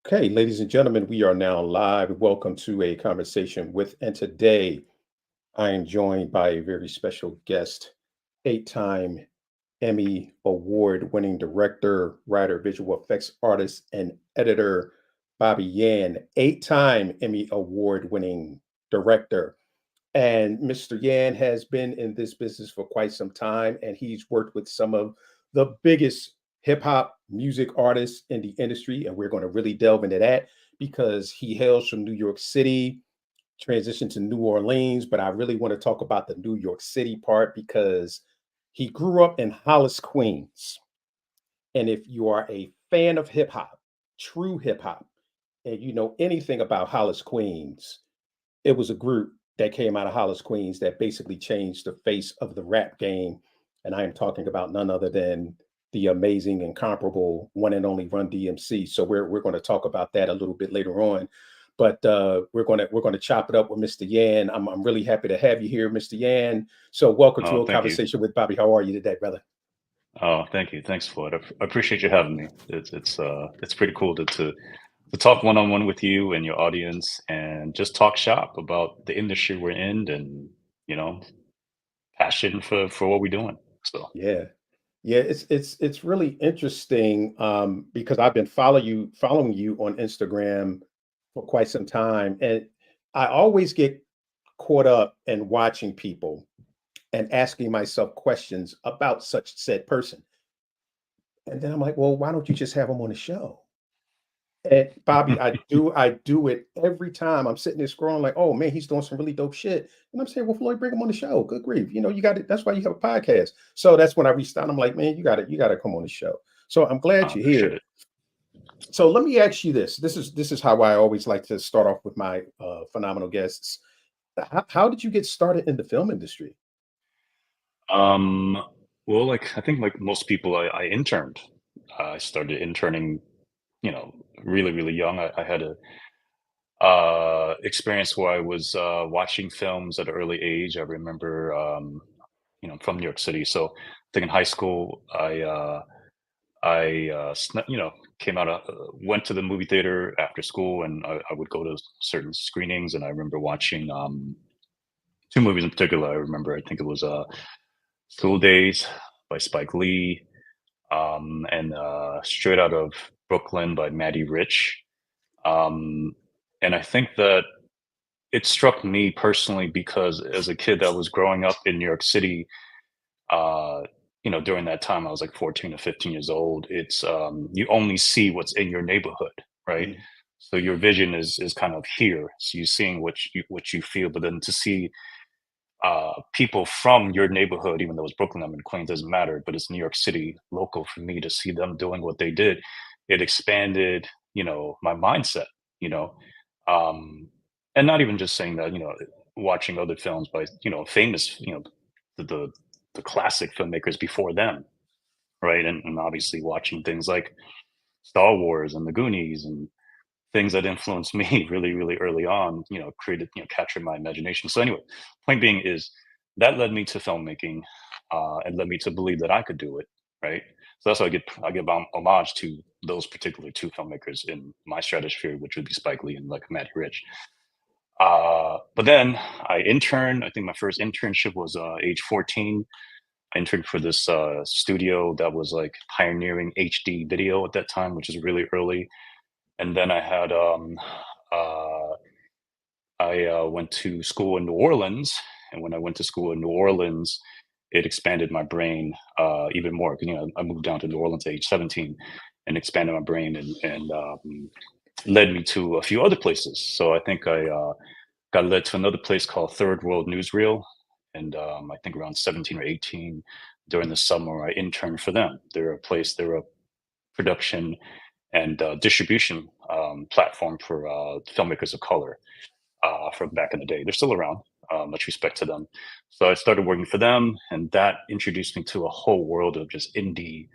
Okay, ladies and gentlemen, we are now live. Welcome to a conversation with, and today I am joined by a very special guest, eight-time Emmy Award winning director, writer, visual effects artist, and editor, Bobby Yan, eight-time Emmy Award winning director. And Mr. Yan has been in this business for quite some time, and he's worked with some of the biggest hip hop music artists in the industry. And we're going to really delve into that because he hails from New York City, transitioned to New Orleans. But I really want to talk about the New York City part because he grew up in Hollis, Queens. And if you are a fan of hip hop, true hip hop, and you know anything about Hollis, Queens, it was a group that came out of Hollis, Queens that basically changed the face of the rap game. And I am talking about none other than the amazing, incomparable one and only Run DMC. So we're going to talk about that a little bit later on. But we're gonna chop it up with Mr. Yan. I'm really happy to have you here, Mr. Yan. So welcome Oh, to a thank you. conversation with Bobby. How are you today, brother? Oh, thank you. Thanks, Floyd. I appreciate you having me. It's pretty cool to talk one on one with you and your audience and just talk shop about the industry we're in and you know passion for what we're doing. So Yeah. Yeah, it's really interesting because I've been following you on Instagram for quite some time, and I always get caught up in watching people and asking myself questions about such said person, and then I'm like, well, why don't you just have them on the show? And Bobby, I do it every time. I'm sitting there scrolling like, oh man, he's doing some really dope shit. And I'm saying, well, Floyd, bring him on the show. Good grief. You know, you got it. That's why you have a podcast. So that's when I reached out. I'm like, man, you got to come on the show. So I'm glad I you're appreciate here. it. So let me ask you this. This is how I always like to start off with my phenomenal guests. How did you get started in the film industry? Um, well, like I think like most people, I interned. I started interning, you know, really young. I had a experience where I was watching films at an early age. I remember, I'm from New York City, so I think in high school came out went to the movie theater after school, and I would go to certain screenings, and I remember watching two movies in particular. I remember, I think it was School Days by Spike Lee, and Straight Out of Brooklyn by Matty Rich. Um, and I think that it struck me personally because as a kid that was growing up in New York City, uh, during that time, I was like 14 or 15 years old. It's you only see what's in your neighborhood, right? Mhm. So your vision is kind of here. So you're seeing what you feel, but then to see people from your neighborhood, even though it's Brooklyn, I'm in Queens, doesn't matter, but it's New York City local for me to see them doing what they did. It expanded, my mindset, you know, um, and not even just saying that, watching other films by, famous, the, the, the classic filmmakers before them, right? And obviously watching things like Star Wars and the Goonies and things that influenced me really early on, created, captured my imagination. So anyway, point being is that led me to filmmaking, and led me to believe that I could do it, right? So that's why I give homage to those particular two filmmakers in my stratosphere, which would be Spike Lee and like Matty Rich. But then I interned. I think my first internship was age 14. I interned for this studio that was like pioneering HD video at that time, which is really early. And then uh, I went to school in New Orleans, and when I went to school in New Orleans, it expanded my brain even more. 'Cause, I moved down to New Orleans at age 17, and expanded my brain and led me to a few other places. So I think I got led to another place called Third World Newsreel, and I think around 17 or 18 during the summer, I interned for them. They're a production and distribution platform for filmmakers of color from back in the day. They're still around. Much respect to them. So I started working for them, and that introduced me to a whole world of just indie,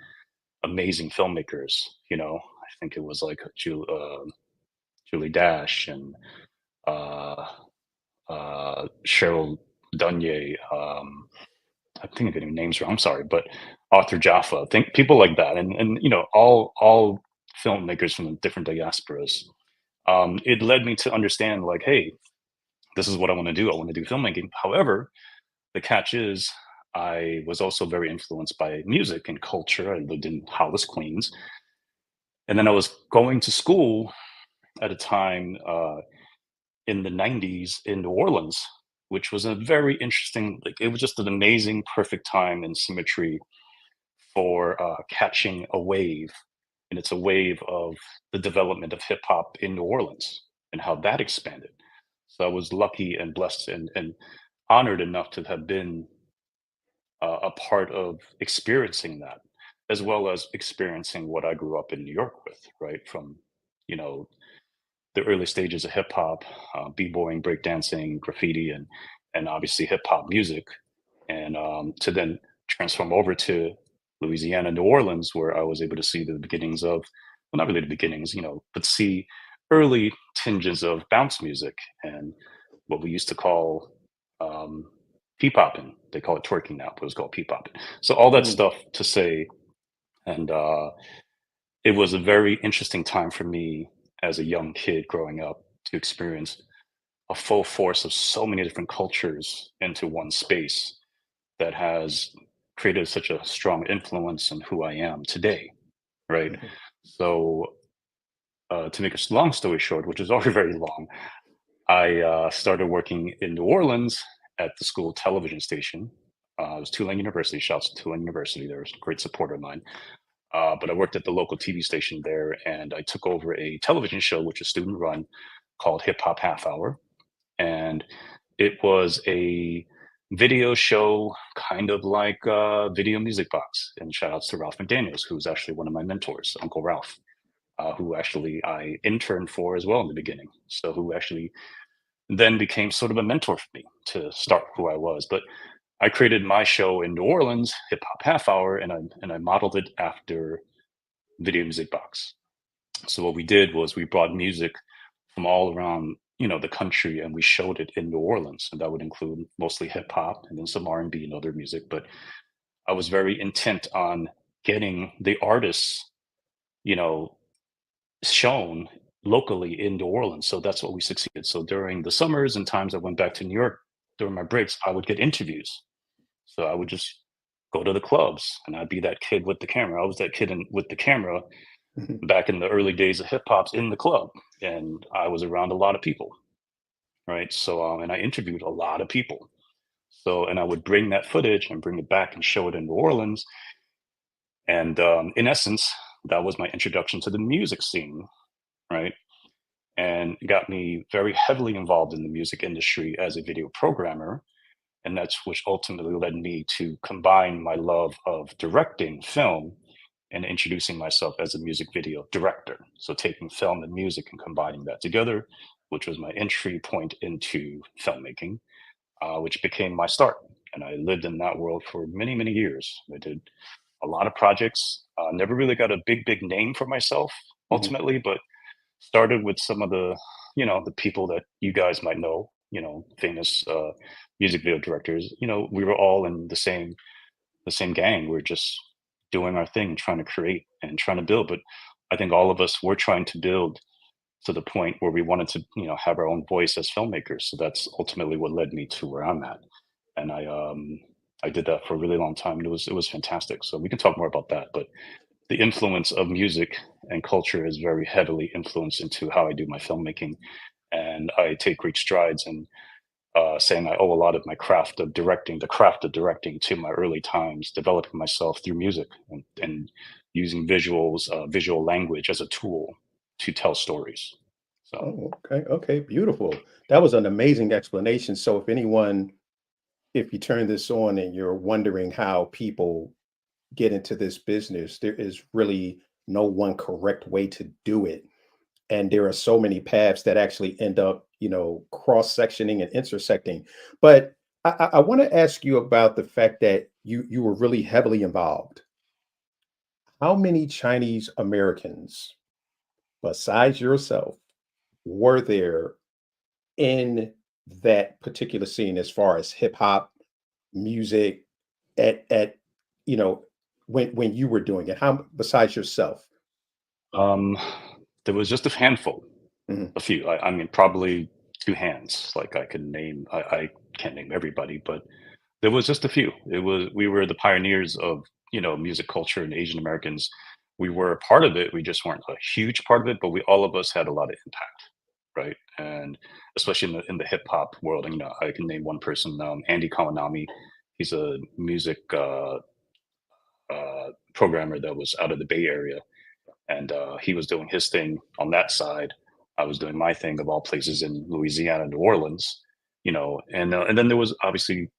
amazing filmmakers. I think it was like Julie Dash and uh, Cheryl Dunye. I think I'm getting names wrong. I'm sorry, but Arthur Jaffa. I think people like that, and all filmmakers from different diasporas, it led me to understand like, hey, this is what I want to do. I want to do filmmaking. However, the catch is I was also very influenced by music and culture. I lived in Hollis, Queens. And then I was going to school at a time in the 90s in New Orleans, which was a very interesting, like, it was just an amazing, perfect time and symmetry for catching a wave. And it's a wave of the development of hip hop in New Orleans and how that expanded. So I was lucky and blessed and honored enough to have been a part of experiencing that, as well as experiencing what I grew up in New York with, right? From, you know, the early stages of hip hop, b-boying, breakdancing, graffiti, and obviously hip hop music, and to then transform over to Louisiana, New Orleans, where I was able to see the beginnings of, well, not really the beginnings, but see early tinges of bounce music and what we used to call um, p-popping. They call it twerking now, but it was called p-popping. So all that Mhm. stuff to say, and it was a very interesting time for me as a young kid growing up to experience a full force of so many different cultures into one space that has created such a strong influence on who I am today, right? Mhm. So, to make a long story short, which is already very long, I started working in New Orleans at the school television station. It was Tulane University. Shouts to Tulane University. They're a great supporter of mine. But I worked at the local TV station there, and I took over a television show, which is student run, called Hip Hop Half Hour. And it was a video show, kind of like Video Music Box. And shout outs to Ralph McDaniels, who's actually one of my mentors, Uncle Ralph, who actually I interned for as well in the beginning. So, who actually then became sort of a mentor for me to start who I was. But I created my show in New Orleans, Hip Hop Half Hour, and I modeled it after Video Music Box. So what we did was we brought music from all around, the country, and we showed it in New Orleans, and that would include mostly hip hop and then some R&B and other music. But I was very intent on getting the artists, you know, shown locally in New Orleans. So that's what we succeeded. So during the summers and times I went back to New York during my breaks, I would get interviews. So I would just go to the clubs and I'd be that kid with the camera. I was that kid with the camera Mhm. back in the early days of hip hop's in the club, and I was around a lot of people, right? So, and I interviewed a lot of people. So, and I would bring that footage and bring it back and show it in New Orleans. And in essence, that was my introduction to the music scene, right? And it got me very heavily involved in the music industry as a video programmer. And that's which ultimately led me to combine my love of directing film and introducing myself as a music video director. So taking film and music and combining that together, which was my entry point into filmmaking, which became my start. And I lived in that world for many, many years. I did a lot of projects. Never really got a big name for myself Mhm. ultimately, but started with some of the, the people that you guys might know, famous music video directors. We were all in the same gang. We're just doing our thing, trying to create and trying to build. But I think all of us were trying to build to the point where we wanted to, have our own voice as filmmakers. So that's ultimately what led me to where I'm at. And I did that for a really long time, and it was fantastic. So we can talk more about that. But the influence of music and culture is very heavily influenced into how I do my filmmaking, and I take great strides in saying I owe a lot of my craft of directing, to my early times, developing myself through music and using visuals, visual language as a tool to tell stories. So, Oh, okay. Okay. Beautiful. That was an amazing explanation. So if you turn this on and you're wondering how people get into this business, there is really no one correct way to do it. And there are so many paths that actually end up, cross sectioning and intersecting. But I want to ask you about the fact that you were really heavily involved. How many Chinese Americans, besides yourself, were there in that particular scene as far as hip hop music at you know when you were doing it? How besides yourself? Um, there was just a handful, Mhm. a few. I mean, probably two hands. Like I can name. I can't name everybody, but there was just a few. It was we were the pioneers of music culture and Asian Americans. We were a part of it. We just weren't a huge part of it, but we all of us had a lot of impact, right? And especially in the hip hop world, and I can name one person, Andy Kawanami. He's a music programmer that was out of the Bay Area, and he was doing his thing on that side. I was doing my thing of all places in Louisiana, New Orleans, and then there was obviously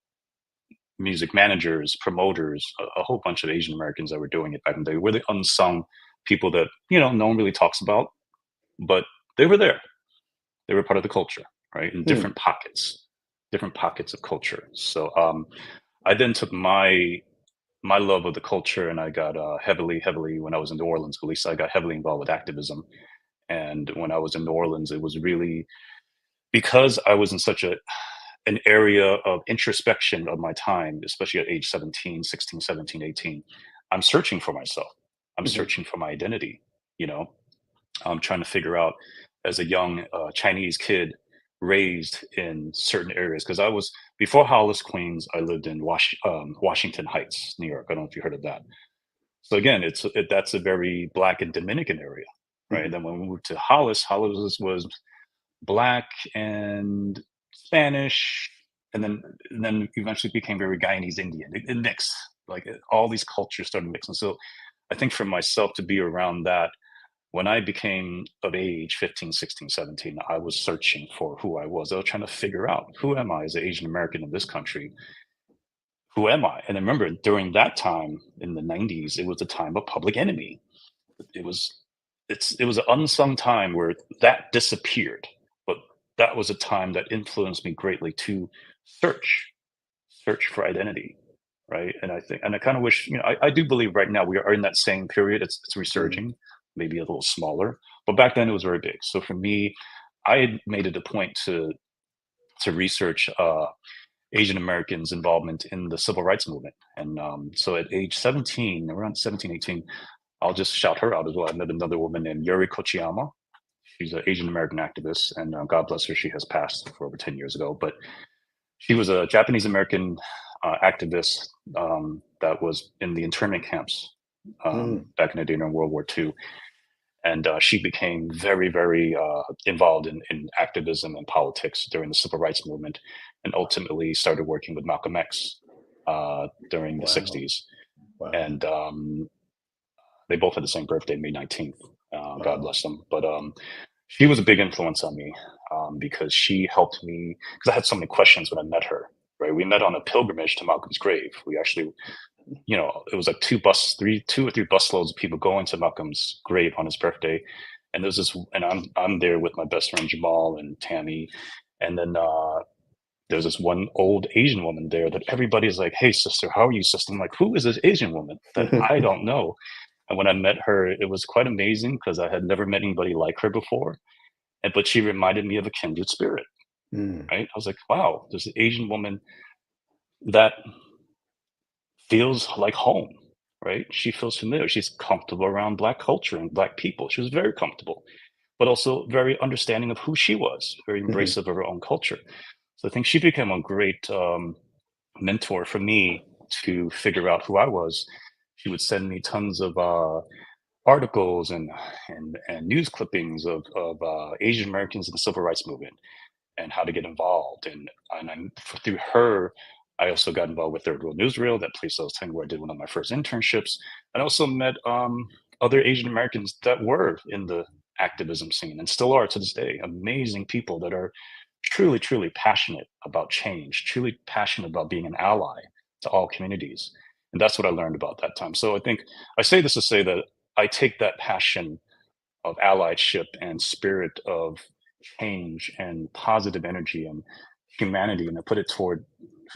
music managers, promoters, a whole bunch of Asian Americans that were doing it back in the day. We're the unsung people that no one really talks about, but they were there. They were part of the culture, right? In Hmm. different pockets of culture. So I then took my love of the culture, and I got heavily when I was in New Orleans. At least I got heavily involved with activism. And when I was in New Orleans, it was really because I was in such an area of introspection of my time, especially at age 17, 16, 17, 18. I'm searching for myself. I'm Mhm. searching for my identity. You know, I'm trying to figure out as a young Chinese kid raised in certain areas because I was before Hollis, Queens. I lived in Washington Heights, New York. I don't know if you heard of that. So again, that's a very Black and Dominican area, right? And Mhm. then when we moved to Hollis, Hollis was Black and Spanish, and then eventually became very Guyanese Indian. It mixed all these cultures started mixing. So I think for myself to be around that when I became of age 15, 16, 17, I was searching for who I was. I was trying to figure out who am I as an Asian American in this country? Who am I? And I remember during that time in the 90s, it was a time of Public Enemy. It was it was an unsung time where that disappeared, but that was a time that influenced me greatly to search search for identity, right? And I kind of wish, I do believe right now we are in that same period. It's Mhm. resurging, maybe a little smaller, but back then it was very big. So for me, I had made it a point to research Asian Americans' involvement in the civil rights movement. And so at age 17, around 17, 18, I'll just shout her out as well. I met another woman named Yuri Kochiyama. She's an Asian American activist, and God bless her, she has passed for over 10 years ago. But she was a Japanese American activist that was in the internment camps Mhm. back in the day during World War II. And she became very involved in activism and politics during the civil rights movement, and ultimately started working with Malcolm X during the Wow. 60s. Wow. And they both had the same birthday, May 19th. God Wow. bless them. But she was a big influence on me because she helped me because I had so many questions when I met her. Right, we met on a pilgrimage to Malcolm's grave. We actually, it was like two or three busloads of people going to Malcolm's grave on his birthday, and there's this, and I'm there with my best friend Jamal and Tammy, and then there's this one old Asian woman there that everybody's like, "Hey, sister, how are you, sister?" I'm like, "Who is this Asian woman that I don't know?" And when I met her, it was quite amazing because I had never met anybody like her before. But she reminded me of a kindred spirit, Mm. right? I was like, wow, there's an Asian woman that feels like home, right? She feels familiar. She's comfortable around Black culture and Black people. She was very comfortable, but also very understanding of who she was, very Mhm. embracive of her own culture. So I think she became a great mentor for me to figure out who I was. She would send me tons of articles and news clippings of Asian Americans in the civil rights movement and how to get involved. Through her, I also got involved with Third World Newsreel, that place I was telling you where I did one of my first internships. And also met other Asian Americans that were in the activism scene and still are to this day. Amazing people that are truly passionate about change, truly passionate about being an ally to all communities. And that's what I learned about that time. So I think I say this to say that I take that passion of allyship and spirit of change and positive energy and humanity, and I put it toward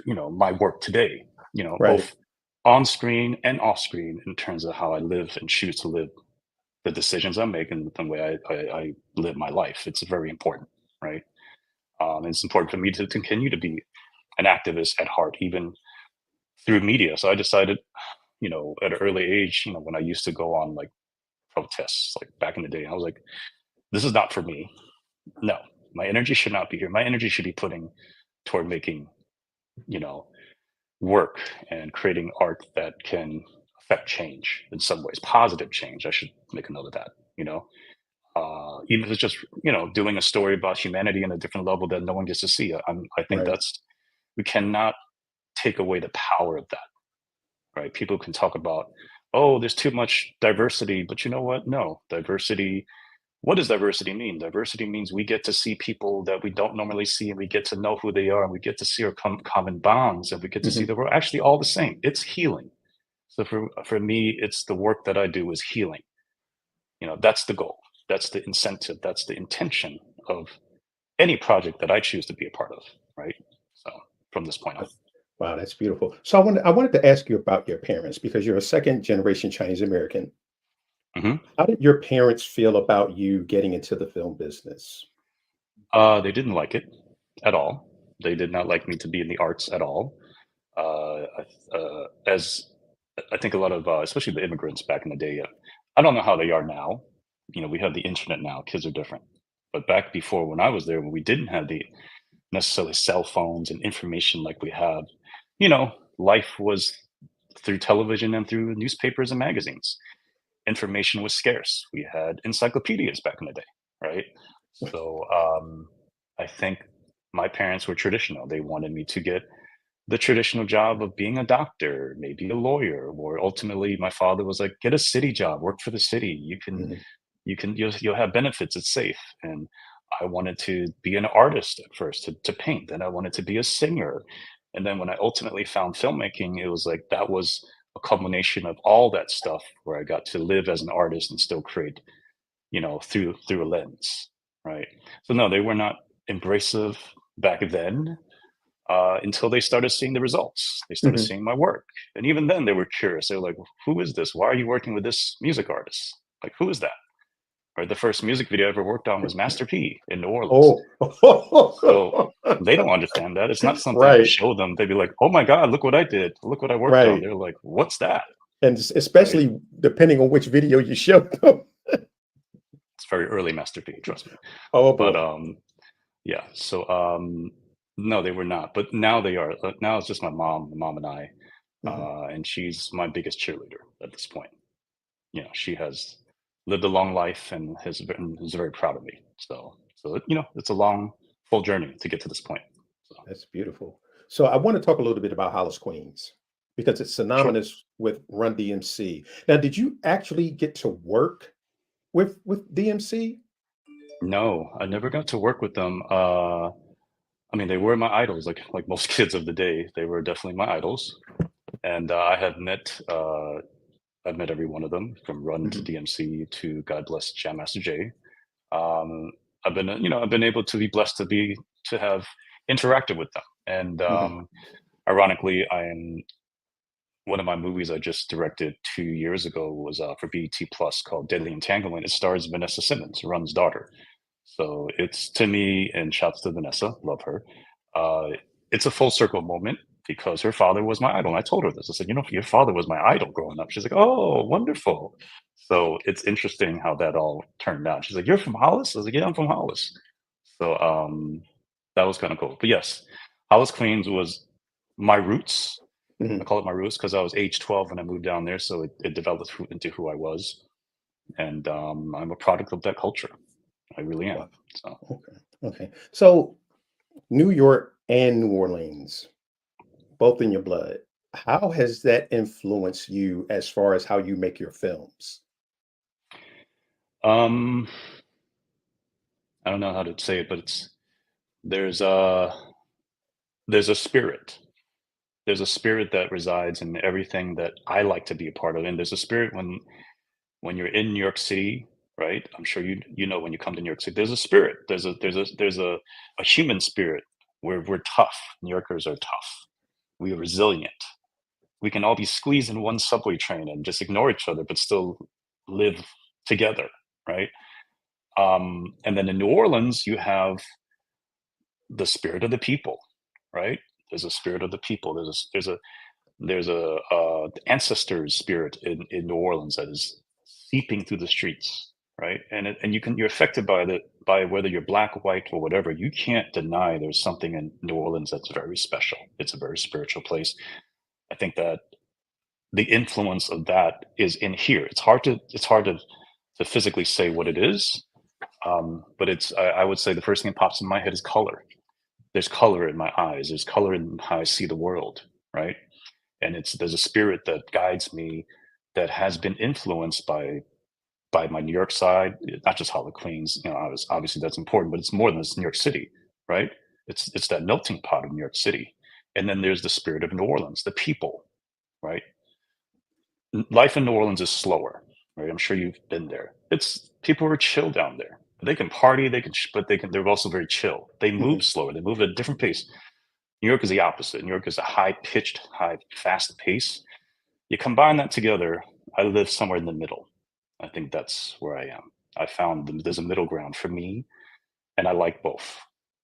my work today, Right. both on screen and off screen, in terms of how I live and choose to live, the decisions I'm making, the way I live my life. It's very important, right? It's important for me to continue to be an activist at heart, even through media. So I decided, at an early age, when I used to go on like protests like back in the day. I was like, this is not for me. No, my energy should not be here. My energy should be putting toward making, you know, work and creating art that can affect change in some ways, positive change. I should make a note of that, you know. Even if it's just, doing a story about humanity on a different level that no one gets to see. I think Right. that's, we cannot take away the power of that, right? People can talk about, oh, there's too much diversity, but you know what? No, diversity. What does diversity mean? Diversity means we get to see people that we don't normally see, and we get to know who they are, and we get to see our common bonds, and we get to see Hmm. that we're actually all the same. It's healing. So for me, it's the work that I do is healing. That's the goal. That's the incentive. That's the intention of any project that I choose to be a part of, right? So from this point on. Wow, that's beautiful. So I wanted to ask you about your parents because you're a second generation Chinese American. Mhm. How did your parents feel about you getting into the film business? They didn't like it at all. They did not like me to be in the arts at all. As I think a lot of, especially the immigrants back in the day, I don't know how they are now. We have the internet now. Kids are different. But back before, when I was there, when we didn't have the necessarily cell phones and information like we have, life was through television and through newspapers and magazines. Information was scarce. We had encyclopedias back in the day, right? So I think my parents were traditional. They wanted me to get the traditional job of being a doctor, maybe a lawyer, or ultimately my father was like, get a city job, work for the city. Mhm. You'll have benefits, it's safe. And I wanted to be an artist at first, to paint. Then I wanted to be a singer. And then when I ultimately found filmmaking, it was like that was a culmination of all that stuff where I got to live as an artist and still create, through a lens. Right. So no, they were not embracive back then, until they started seeing the results. They started Mhm. seeing my work. And even then they were curious. They were like, who is this? Why are you working with this music artist? Like, who is that? Or the first music video I ever worked on was Master P in New Orleans. Oh. So they don't understand that. It's not something I could Right, show them. They'd be like, oh my God, look what I did. Look what I worked on. right. They're like, what's that? And Right. especially depending on which video you show them. It's very early Master P, trust me. Oh But boy. yeah, so no, they were not. But now they are. Now it's just my mom and I. Mhm. And she's my biggest cheerleader at this point. She has lived a long life and is very proud of me. So it's a long, full journey to get to this point. So That's beautiful. So I want to talk a little bit about Hollis Queens because it's sure. synonymous with Run DMC. Now, did you actually get to work with DMC? No, I never got to work with them. I mean, they were my idols, like most kids of the day. They were definitely my idols, and I've met every one of them from Run to Mhm. DMC to God bless Jam Master Jay. Um, I've been able to be blessed to have interacted with them, and Mhm. ironically, I am one of my movies I just directed 2 years ago was for BET Plus called Deadly Entanglement. It stars Vanessa Simmons, Run's daughter. So it's to me, and shouts to Vanessa, love her. Uh, it's a full circle moment because her father was my idol. And I told her this. I said, your father was my idol growing up. She's like, oh, wonderful. So it's interesting how that all turned out. She's like, you're from Hollis? I was like, yeah, I'm from Hollis. So that was kind of cool. But yes, Hollis Queens was my roots. I Mhm. call it my roots because I was age 12 when I moved down there. So it developed into who I was. And I'm a product of that culture. I really am. Wow. So. Okay. Okay. So New York and New Orleans, both in your blood. How has that influenced you as far as how you make your films? Um, I don't know how to say it, but there's a there's a spirit. There's a spirit that resides in everything that I like to be a part of, and there's a spirit when you're in New York City, right? I'm sure you know when you come to New York City, there's a spirit. There's a human spirit where we're tough. New Yorkers are tough. We are resilient. We can all be squeezed in one subway train and just ignore each other, but still live together, right? And then in New Orleans, you have the spirit of the people, right? There's a spirit of the people. There's a ancestors spirit in New Orleans that is seeping through the streets, right? And you're affected by whether you're black, white, or whatever. You can't deny there's something in New Orleans that's very special. It's a very spiritual place. I think that the influence of that is in here. It's hard to physically say what it is, but I would say the first thing that pops in my head is color. There's color in my eyes. There's color in how I see the world, right? And there's a spirit that guides me that has been influenced by my New York side, not just Hollywood Queens. Obviously that's important, but it's more than just New York City, right? It's that melting pot of New York City, and then there's the spirit of New Orleans, the people, right? Life in New Orleans is slower, right? I'm sure you've been there. It's people are chill down there. They can party, but they're also very chill. They move Mhm. slower. They move at a different pace. New York is the opposite. New York is a high pitched, fast pace. You combine that together, I live somewhere in the middle. I think that's where I am. I found there's a middle ground for me, and I like both.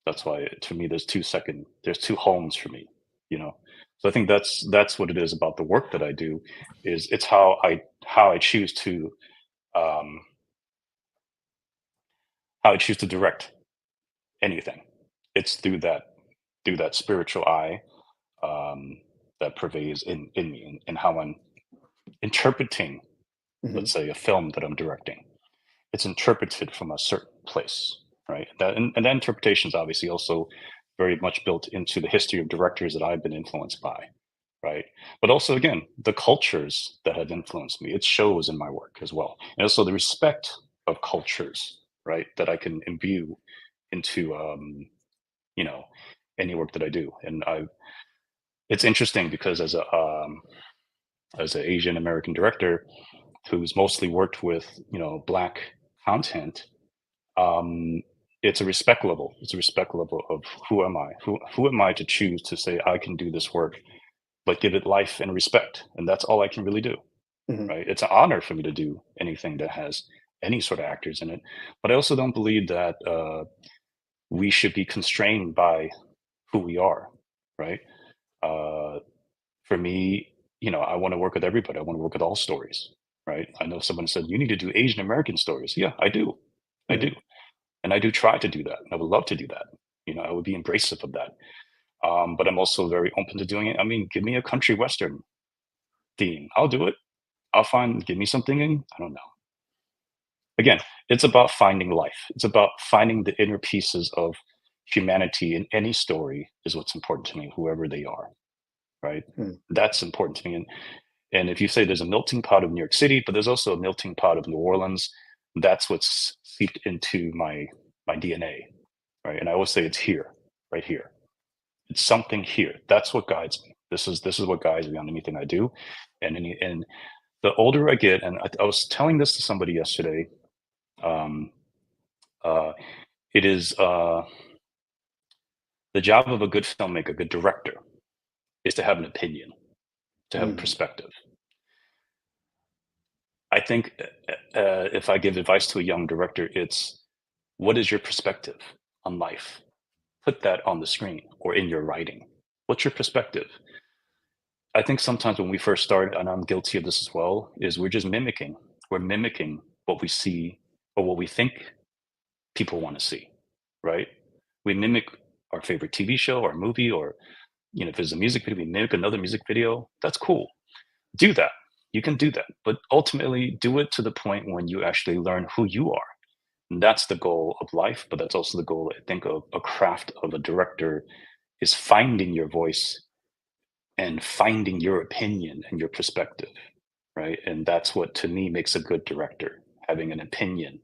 That's why, to me, there's two homes for me, you know. So I think that's what it is about the work that I do, is it's how I choose to um, how I choose to direct anything. It's through that spiritual eye, um, that pervades in me, and how I'm interpreting, let's Mhm. say, a film that I'm directing. It's interpreted from a certain place, right? And that interpretation is obviously also very much built into the history of directors that I've been influenced by, right? But also, again, the cultures that have influenced me. It shows in my work as well, and also the respect of cultures, right? That I can imbue into, you know, any work that I do. And it's interesting because as an Asian American director who's mostly worked with black content, um, it's a respect level. It's a respect level of who am I? Who am I to choose to say I can do this work, but give it life and respect? And that's all I can really do, Mhm. right? It's an honor for me to do anything that has any sort of actors in it, but I also don't believe that we should be constrained by who we are, right? Uh, for me, I want to work with everybody. I want to work with all stories, right? I know someone said you need to do Asian American stories. Yeah, I do. I do. Mhm. And I do try to do that. And I would love to do that. I would be embracive of that. But I'm also very open to doing it. I mean, give me a country western theme. I'll do it. Give me something in, I don't know. Again, it's about finding life. It's about finding the inner pieces of humanity in any story is what's important to me, whoever they are, right? Mhm. That's important to me. And if you say there's a melting pot of New York City, but there's also a melting pot of New Orleans, that's what's seeped into my DNA, right? And I always say it's here, right here. It's something here. That's what guides me. This is what guides me on anything I do. And the older I get, and I was telling this to somebody yesterday, um, uh, it is the job of a good filmmaker, a good director, is to have an opinion, to have a Mhm. perspective. I think if I give advice to a young director, it's what is your perspective on life? Put that on the screen or in your writing. What's your perspective? I think sometimes when we first start, and I'm guilty of this as well, is we're just mimicking. We're mimicking what we see or what we think people want to see, right? We mimic our favorite TV show or movie, or if it's a music video, we mimic another music video. That's cool. Do that. You can do that, but ultimately do it to the point when you actually learn who you are. And that's the goal of life, but that's also the goal, I think, of a craft of a director, is finding your voice and finding your opinion and your perspective, right? And that's what, to me, makes a good director, having an opinion,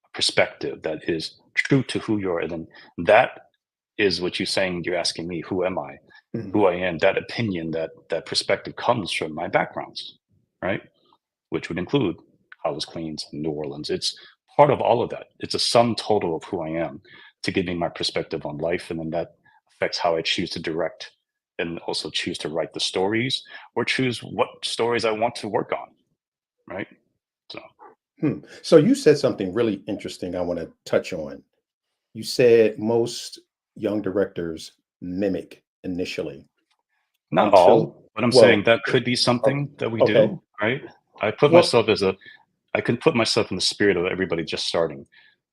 a perspective that is true to who you are. And then that is what you're saying. You're asking me, who am I? Mhm. Who I am, that opinion, that perspective comes from my backgrounds, right? Which would include Hollis, Queens, and New Orleans. It's part of all of that. It's a sum total of who I am to give me my perspective on life. And then that affects how I choose to direct and also choose to write the stories or choose what stories I want to work on. Right. So, Hmm. So you said something really interesting I want to touch on. You said most young directors mimic initially not until, all, but I'm saying well, that could be o- something that we okay. do. Right. I put Well, myself as a I can put myself in the spirit of everybody just starting,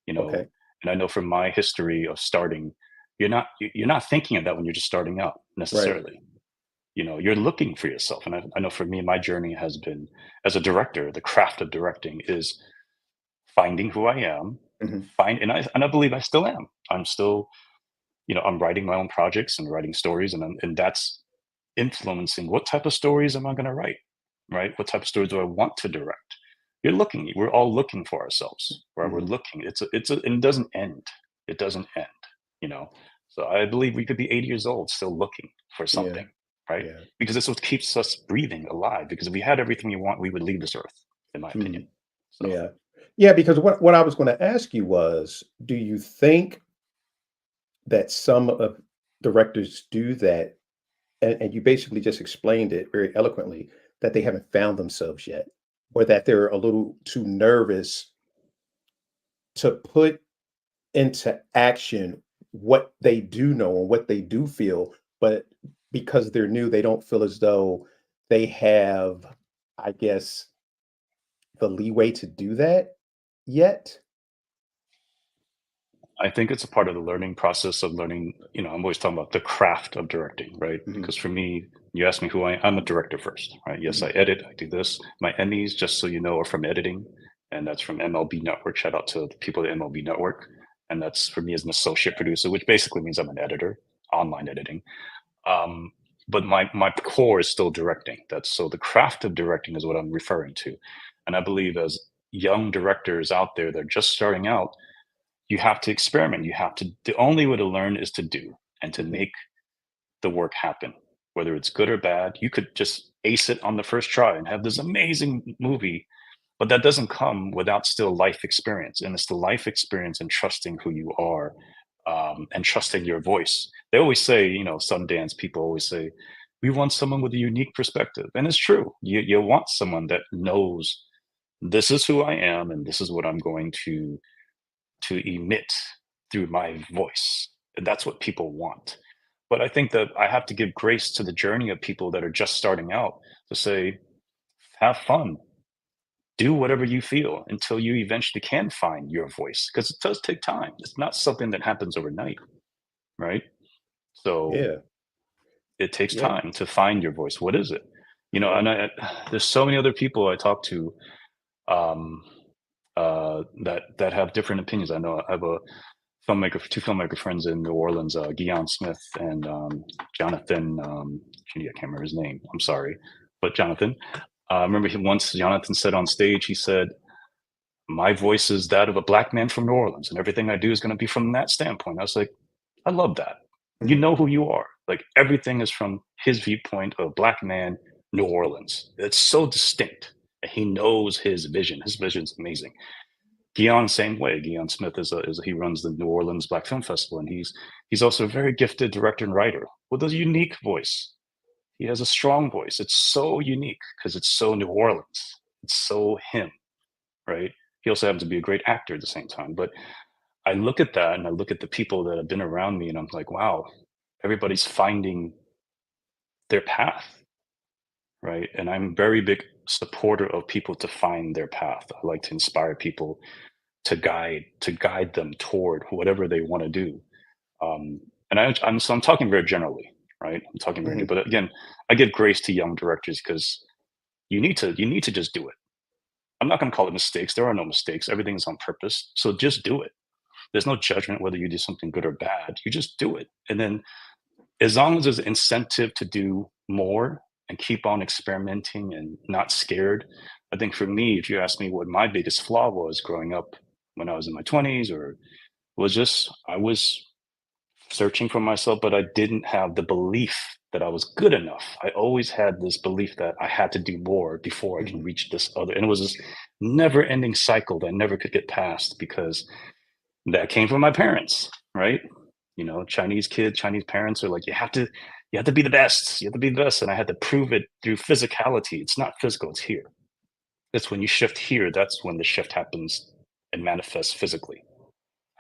you know. Okay. And I know from my history of starting, you're not thinking of that when you're just starting out Right. necessarily. You know, you're looking for yourself. And I know for me, my journey has been as a director, the craft of directing is finding who I am, Mhm. and I believe I still am. I'm still, I'm writing my own projects and writing stories, and that's influencing what type of stories am I going to write, right? What type of stories do I want to direct? We're all looking for ourselves, right? We're Mhm. looking. And it doesn't end. It doesn't end, you know. So I believe we could be 80 years old still looking for Yeah. something, right? Yeah. Because it's what keeps us breathing alive. Because if we had everything we want, we would leave this earth, in my Mhm. opinion. So Yeah. Yeah, because what I was gonna ask you was, do you think that some of directors do that, and you basically just explained it very eloquently, that they haven't found themselves yet, or that they're a little too nervous to put into action what they do know and what they do feel, but because they're new, they don't feel as though they have, I guess, the leeway to do that yet? I think it's a part of the learning process of learning. I'm always talking about the craft of directing, right? Mhm. Because for me, you ask me I'm a director first, right? Yes, I Mhm. edit, I do this. My Emmys, just so you know, are from editing, and that's from MLB Network. Shout out to the people at MLB Network. And that's for me as an associate producer, which basically means I'm an editor, online editing. Um, but my core is still directing. That's so the craft of directing is what I'm referring to. And I believe as young directors out there that are just starting out, you have to experiment. The only way to learn is to do and to Mhm. make the work happen, whether it's good or bad. You could just ace it on the first try and have this amazing movie, but that doesn't come without still life experience. And it's the life experience and trusting who you are, and trusting your voice. They always say, Sundance people always say, we want someone with a unique perspective. And it's true. You want someone that knows this is who I am and this is what I'm going to emit through my voice. And that's what people want. But I think that I have to give grace to the journey of people that are just starting out to say, have fun, do whatever you feel until you eventually can find your voice. Because it does take time. It's not something that happens overnight, right? So Yeah. it takes Yeah. time to find your voice. What is it? Yeah. There's so many other people I talk to, um, that have different opinions. I know I have two filmmaker friends in New Orleans, Guion Smith and Jonathan. Gee, I can't remember his name. I'm sorry, but Jonathan. I remember once Jonathan said on stage, he said, "My voice is that of a black man from New Orleans, and everything I do is going to be from that standpoint." I was like, I love that. You Mhm. know who you are. Like everything is from his viewpoint of black man, New Orleans. It's so distinct. He knows his vision. His vision's amazing. Guion, same way. Guion Smith he runs the New Orleans Black Film Festival, and he's also a very gifted director and writer with a unique voice. He has a strong voice. It's so unique because it's so New Orleans. It's so him, right? He also happens to be a great actor at the same time. But I look at that and I look at the people that have been around me, and I'm like, wow, everybody's finding their path, right? And I'm very big supporter of people to find their path. I like to inspire people to guide them toward whatever they want to do. Um, and I'm talking very generally, right? I'm talking very, Mhm. but again, I give grace to young directors because you need to just do it. I'm not going to call it mistakes. There are no mistakes. Everything is on purpose. So just do it. There's no judgment whether you do something good or bad. You just do it, and then as long as there's incentive to do more and keep on experimenting and not scared. I think for me, if you ask me what my biggest flaw was growing up when I was in my 20s, or was just I was searching for myself, but I didn't have the belief that I was good enough. I always had this belief that I had to do more before I can Mhm. reach this other. And it was this never ending cycle that I never could get past because that came from my parents, right? Chinese kids, Chinese parents are like, you have to be the best. You have to be the best. And I had to prove it through physicality. It's not physical, it's here. It's when you shift here, that's when the shift happens and manifests physically.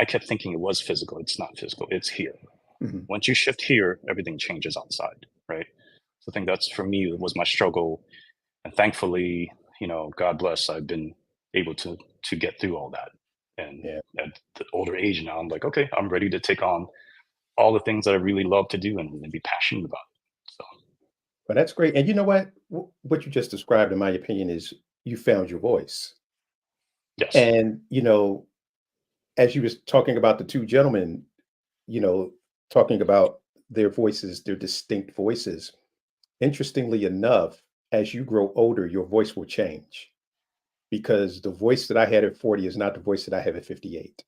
I kept thinking it was physical. It's not physical, it's here. Mhm. Once you shift here, everything changes outside, right? So I think that's for me was my struggle. And thankfully, God bless, I've been able to get through all that. And Yeah. at the older age now, I'm like, okay, I'm ready to take on all the things that I really love to do and be passionate about. So Well, that's great. And you know what? What you just described, in my opinion, is you found your voice. yes. And, as you was talking about the two gentlemen, you know, talking about their voices, their distinct voices, interestingly enough, as you grow older, your voice will change because the voice that I had at 40 is not the voice that I have at 58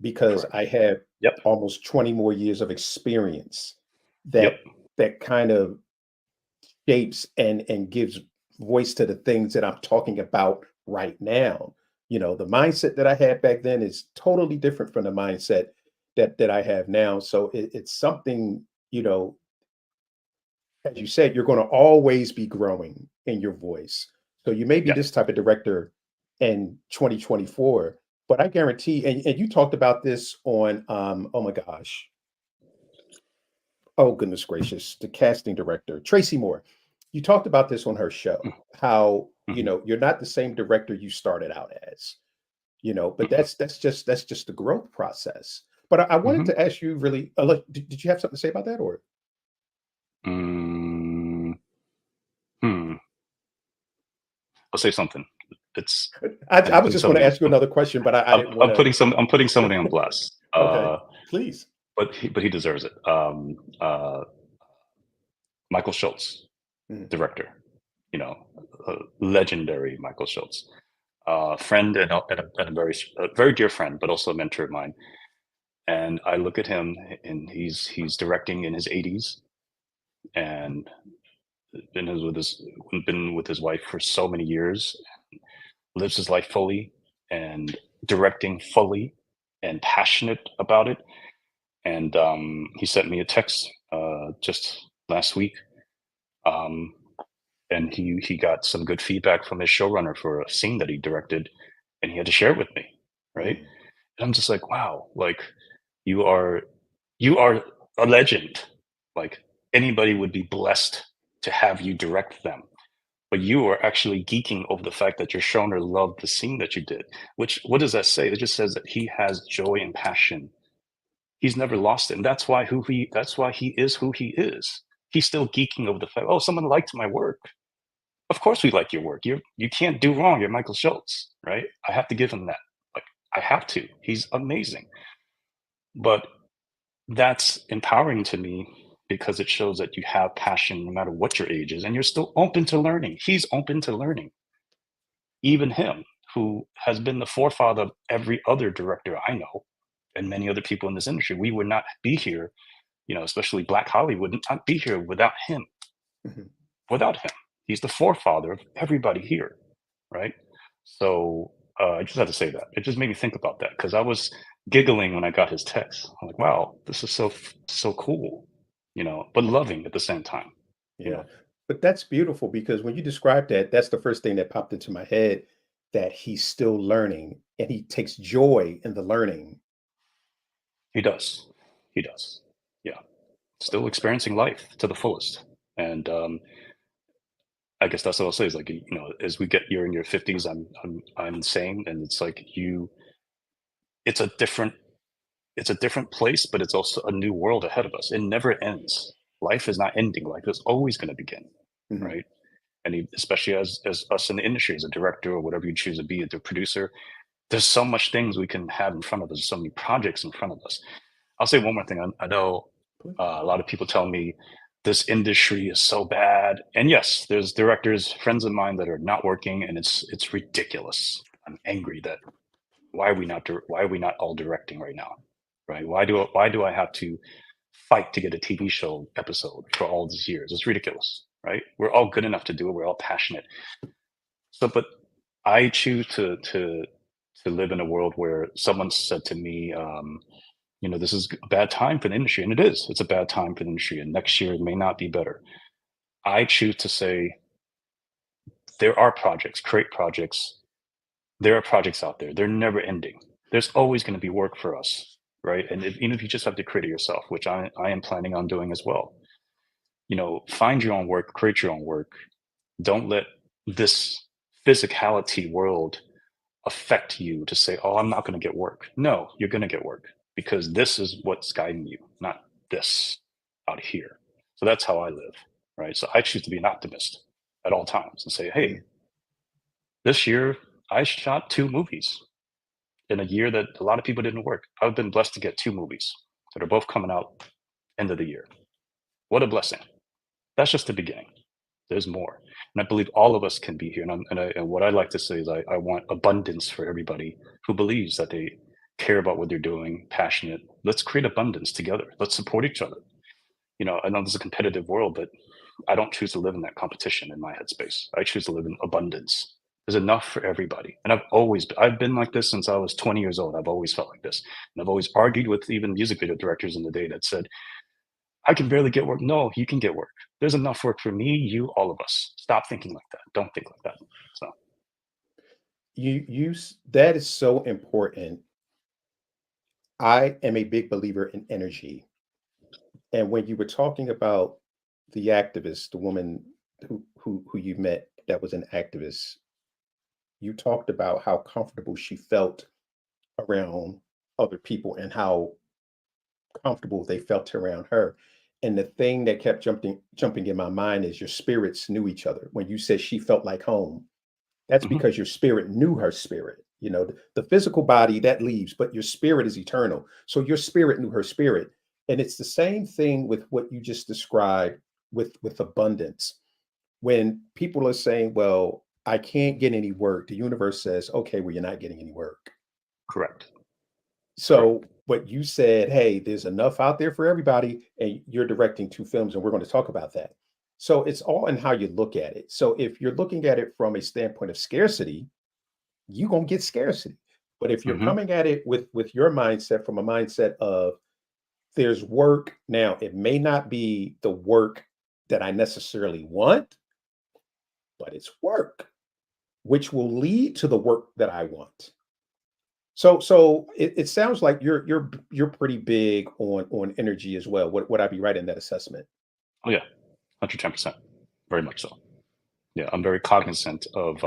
because Correct. I have Yep. almost 20 more years of experience Yep. that kind of shapes and gives voice to the things that I'm talking about right now. The mindset that I had back then is totally different from the mindset that I have now. So it's something, as you said, you're going to always be growing in your voice. So you may be Yeah. this type of director in 2024, but I guarantee, and you talked about this on, oh my gosh, oh goodness gracious, the casting director, Tracy Moore. You talked about this on her show, how, Mm-hmm. you're not the same director you started out as, but Mm-hmm. that's just the growth process. But I wanted Mm-hmm. to ask you really, did you have something to say about that or? Mm, hmm. I'll say something. It's I I'm was putting just going to somebody on. ask you another question, but I I'm, didn't I'm want putting some. I'm putting somebody on to. blast. Okay, please. But he deserves it. Michael Schultz, Mm, director. Legendary Michael Schultz, friend and a very dear friend, but also a mentor of mine. And I look at him, and he's directing in his 80s, and been with his wife for so many years, lives his life fully, and directing fully, and passionate about it. And he sent me a text just last week, um, and he got some good feedback from his showrunner for a scene that he directed, and he had to share it with me, right? mm, And I'm just like, wow, like you are you are a legend. Like anybody would be blessed to have you direct them. But you are actually geeking over the fact that your showrunner loved the scene that you did. Which what does that say? It just says that he has joy and passion. He's never lost it. And that's why he is who he is. He's still geeking over the fact, oh, someone liked my work. Of course we like your work. You can't do wrong. You're Michael Schultz, right? I have to give him that. Like I have to. He's amazing. But that's empowering to me because it shows that you have passion no matter what your age is, and you're still open to learning. He's open to learning. Even him, who has been the forefather of every other director I know, and many other people in this industry, we would not be here, especially Black Hollywood would not be here without him. mhm. Without him, he's the forefather of everybody here, right? So I just had to say that. It just made me think about that because I was giggling when I got his text. I'm like, wow, this is so cool, but loving at the same time, you Yeah, know. but that's beautiful because when you described that, that's the first thing that popped into my head, that he's still learning and he takes joy in the learning. He does, he does, yeah. Still experiencing life to the fullest, and I guess that's what I'll say is like, as we get you're in your 50s, I'm insane, and it's like it's a different it's a different place, but it's also a new world ahead of us. It never ends. Life is not ending. Life is always going to begin, Mhm, right? And especially as us in the industry, as a director or whatever you choose to be, as a producer, there's so much things we can have in front of us. So many projects in front of us. I'll say one more thing. I know please. a lot of people tell me this industry is so bad, and yes, there's directors, friends of mine that are not working, and it's ridiculous. I'm angry that why are we not all directing right now, right? Why do I have to fight to get a TV show episode for all these years? It's ridiculous, right? We're all good enough to do it. We're all passionate. So, but I choose to live in a world where someone said to me, this is a bad time for the industry, and it is. It's a bad time for the industry, and next year it may not be better. I choose to say there are projects, create projects. There are projects out there. They're never ending. There's always going to be work for us, right? And even if you just have to create it yourself, which I am planning on doing as well, find your own work, create your own work. Don't let this physicality world affect you to say, oh, I'm not going to get work. No, you're going to get work because this is what's guiding you, not this out here. So that's how I live, right? So I choose to be an optimist at all times and say, hey, Mm. this year I shot 2 movies in a year that a lot of people didn't work. I've been blessed to get 2 movies that are both coming out end of the year. What a blessing. That's just the beginning. There's more. And I believe all of us can be here. And what I like to say is I want abundance for everybody who believes that they care about what they're doing, passionate. Let's create abundance together. Let's support each other. I know this is a competitive world, but I don't choose to live in that competition in my headspace. I choose to live in abundance. There's enough for everybody. And I've been like this since I was 20 years old. I've always felt like this. And I've always argued with even music video directors in the day that said, I can barely get work. No, you can get work. There's enough work for me, you, all of us. Stop thinking like that. Don't think like that. So, That is so important. I am a big believer in energy. And when you were talking about the activist, the woman who you met that was an activist, you talked about how comfortable she felt around other people and how comfortable they felt around her. And the thing that kept jumping in my mind is your spirits knew each other. When you said she felt like home, that's mhm, because your spirit knew her spirit. The physical body that leaves, but your spirit is eternal. So your spirit knew her spirit. And it's the same thing with what you just described with abundance. When people are saying, well, I can't get any work, the universe says, okay, well, you're not getting any work. correct. Correct. So, but you said, hey, there's enough out there for everybody, and you're directing 2 films, and we're going to talk about that. So it's all in how you look at it. So if you're looking at it from a standpoint of scarcity, you're gonna get scarcity. But if you're Hmm. coming at it with your mindset from a mindset of there's work now, it may not be the work that I necessarily want, but it's work, which will lead to the work that I want. So it sounds like you're pretty big on energy as well. Would I be right in that assessment? Oh, yeah, 110%. Very much so. Yeah, I'm very cognizant of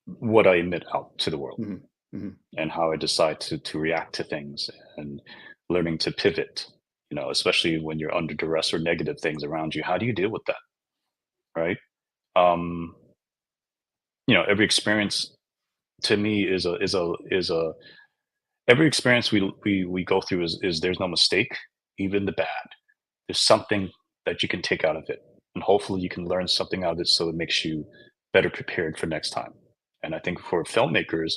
what I emit out to the world Mhm, mhm. and how I decide to react to things and learning to pivot, especially when you're under duress or negative things around you. How do you deal with that? Right. Um, every experience to me is a every experience we go through is there's no mistake, even the bad. There's something that you can take out of it, and hopefully you can learn something out of it so it makes you better prepared for next time. And I think for filmmakers,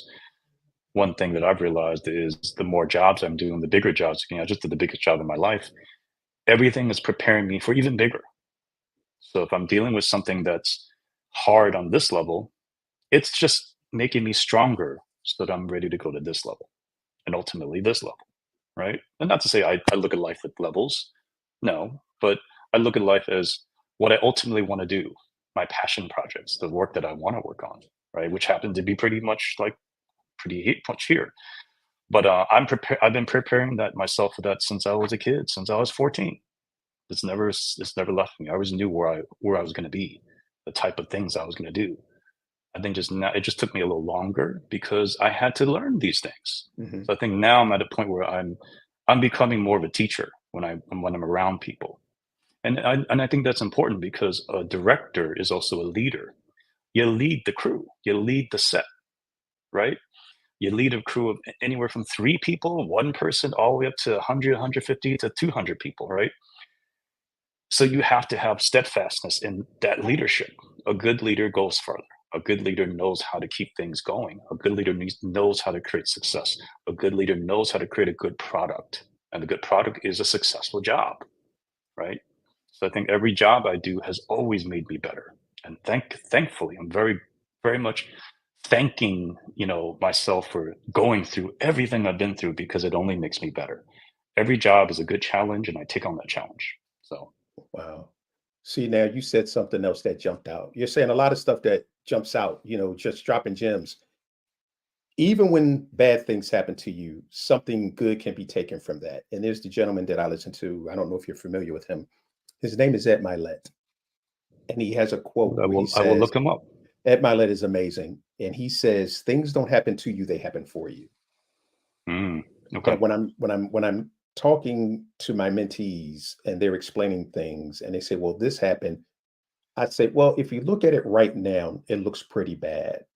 one thing that I've realized is the more jobs I'm doing, the bigger jobs. I just did the biggest job in my life. Everything is preparing me for even bigger. So if I'm dealing with something that's hard on this level, it's just making me stronger so that I'm ready to go to this level and ultimately this level, right? And not to say I look at life with levels, no, but I look at life as what I ultimately want to do, my passion projects, the work that I want to work on, right? Which happen to be pretty much like much here. But I'm prepared. I've been preparing that myself for that since I was a kid, since I was 14. It's never left me. I always knew where I was going to be, the type of things I was going to do. I think just now it just took me a little longer because I had to learn these things. Mhm. So I think now I'm at a point where I'm becoming more of a teacher when I'm around people. And I think that's important because a director is also a leader. You lead the crew, you lead the set, right? You lead a crew of anywhere from 3 people, one person, all the way up to 100, 150 to 200 people, right? So you have to have steadfastness in that leadership. A good leader goes further. A good leader knows how to keep things going. A good leader knows how to create success. A good leader knows how to create a good product. And the good product is a successful job, right? So I think every job I do has always made me better. And thankfully, I'm very, very much thanking, myself for going through everything I've been through because it only makes me better. Every job is a good challenge and I take on that challenge. So Wow. See, now you said something else that jumped out. You're saying a lot of stuff that jumps out, just dropping gems. Even when bad things happen to you, something good can be taken from that. And there's the gentleman that I listen to. I don't know if you're familiar with him. His name is Ed Milet. And he has a quote I where he will I will says, look them up. Ed Milet is amazing, and he says things don't happen to you; they happen for you. Mm, okay. And when I'm talking to my mentees and they're explaining things, and they say, "Well, this happened," I say, "Well, if you look at it right now, it looks pretty bad,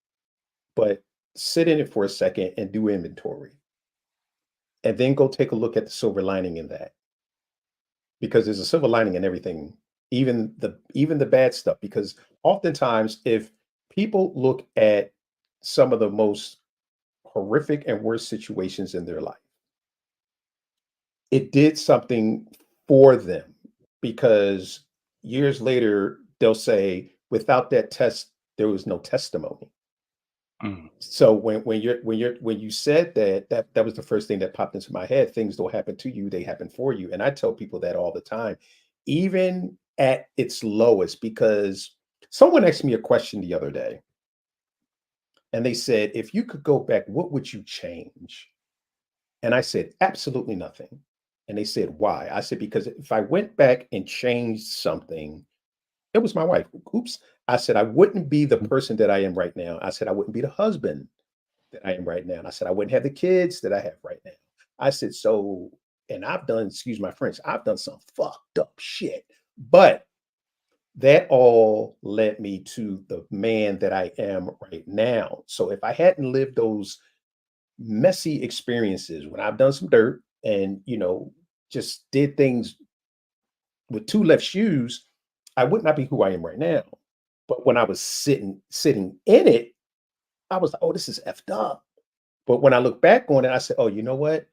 but sit in it for a second and do inventory, and then go take a look at the silver lining in that." Because there's a silver lining in everything, even the bad stuff. Because oftentimes, if people look at some of the most horrific and worst situations in their life, it did something for them. Because years later, they'll say, "Without that test, there was no testimony." Mm, So when you said that, that was the first thing that popped into my head. Things don't happen to you, they happen for you. And I tell people that all the time, even at its lowest, because someone asked me a question the other day, and they said, "If you could go back, what would you change?" And I said, "Absolutely nothing." And they said, "Why?" I said, "Because if I went back and changed something, it was my wife. Oops." I said, "I wouldn't be the person that I am right now." I said, "I wouldn't be the husband that I am right now." And I said, "I wouldn't have the kids that I have right now." I said, "So, and I've done, excuse my French, I've done some fucked up shit, but that all led me to the man that I am right now." So if I hadn't lived those messy experiences when I've done some dirt and, just did things with two left shoes, I would not be who I am right now. But when I was sitting in it, I was like, "Oh, this is effed up." But when I look back on it, I said, "Oh, you know what?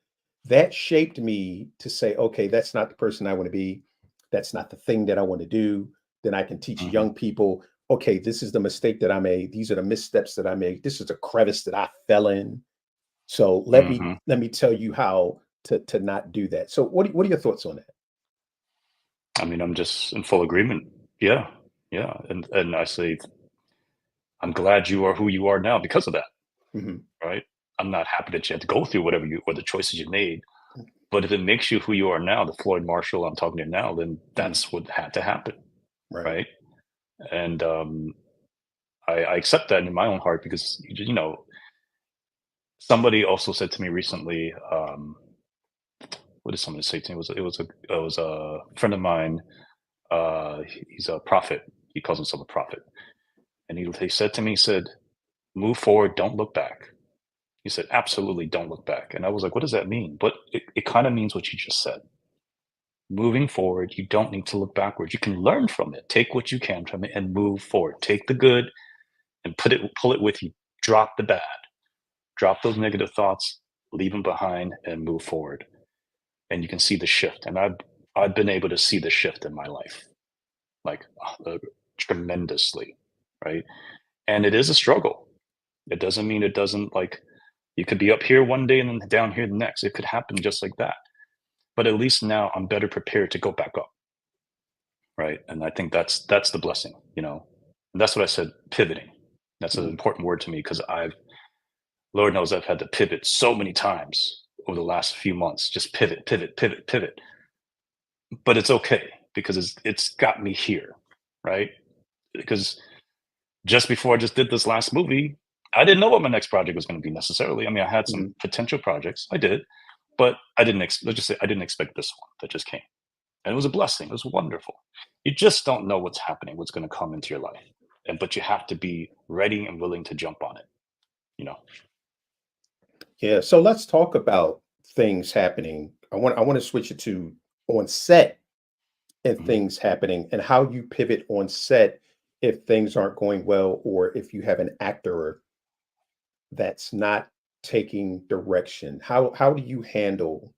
That shaped me to say, okay, that's not the person I want to be. That's not the thing that I want to do." Then I can teach mhm, young people, okay, this is the mistake that I made. These are the missteps that I made. This is a crevice that I fell in. So mhm. let me tell you how to not do that. So what are your thoughts on that? I mean, I'm just in full agreement. Yeah, yeah, and I say, I'm glad you are who you are now because of that, Mhm. right? I'm not happy that you had to go through whatever you or the choices you made, but if it makes you who you are now, the Floyd Marshall I'm talking to now, then Mhm. that's what had to happen, Right. right? And I accept that in my own heart because somebody also said to me recently, what did somebody say to me? It was a friend of mine. He's a prophet. He calls himself a prophet, and he said to me, he said, "Move forward, don't look back." He said, "Absolutely, don't look back." And I was like, "What does that mean?" But it kind of means what you just said. Moving forward, you don't need to look backwards. You can learn from it. Take what you can from it and move forward. Take the good and pull it with you. Drop the bad. Drop those negative thoughts, leave them behind, and move forward. And you can see the shift. And I've been able to see the shift in my life, like tremendously, right? And it is a struggle. It doesn't mean it doesn't like you could be up here one day and then down here the next. It could happen just like that. But at least now I'm better prepared to go back up, right? And I think that's the blessing, you know. And that's what I said, pivoting. That's an Mhm. important word to me because Lord knows I've had to pivot so many times over the last few months. Just pivot, pivot, pivot, pivot. But it's okay because it's got me here, right? Because just before I just did this last movie, I didn't know what my next project was going to be necessarily. I mean, I had some Mhm. potential projects, I did, but I didn't. Let's just say I didn't expect this one that just came, and it was a blessing. It was wonderful. You just don't know what's happening, what's going to come into your life, and but you have to be ready and willing to jump on it. You know. Yeah. So let's talk about things happening. I want to switch it to on set and Mhm. things happening and how you pivot on set if things aren't going well or if you have an actor that's not taking direction. How do you handle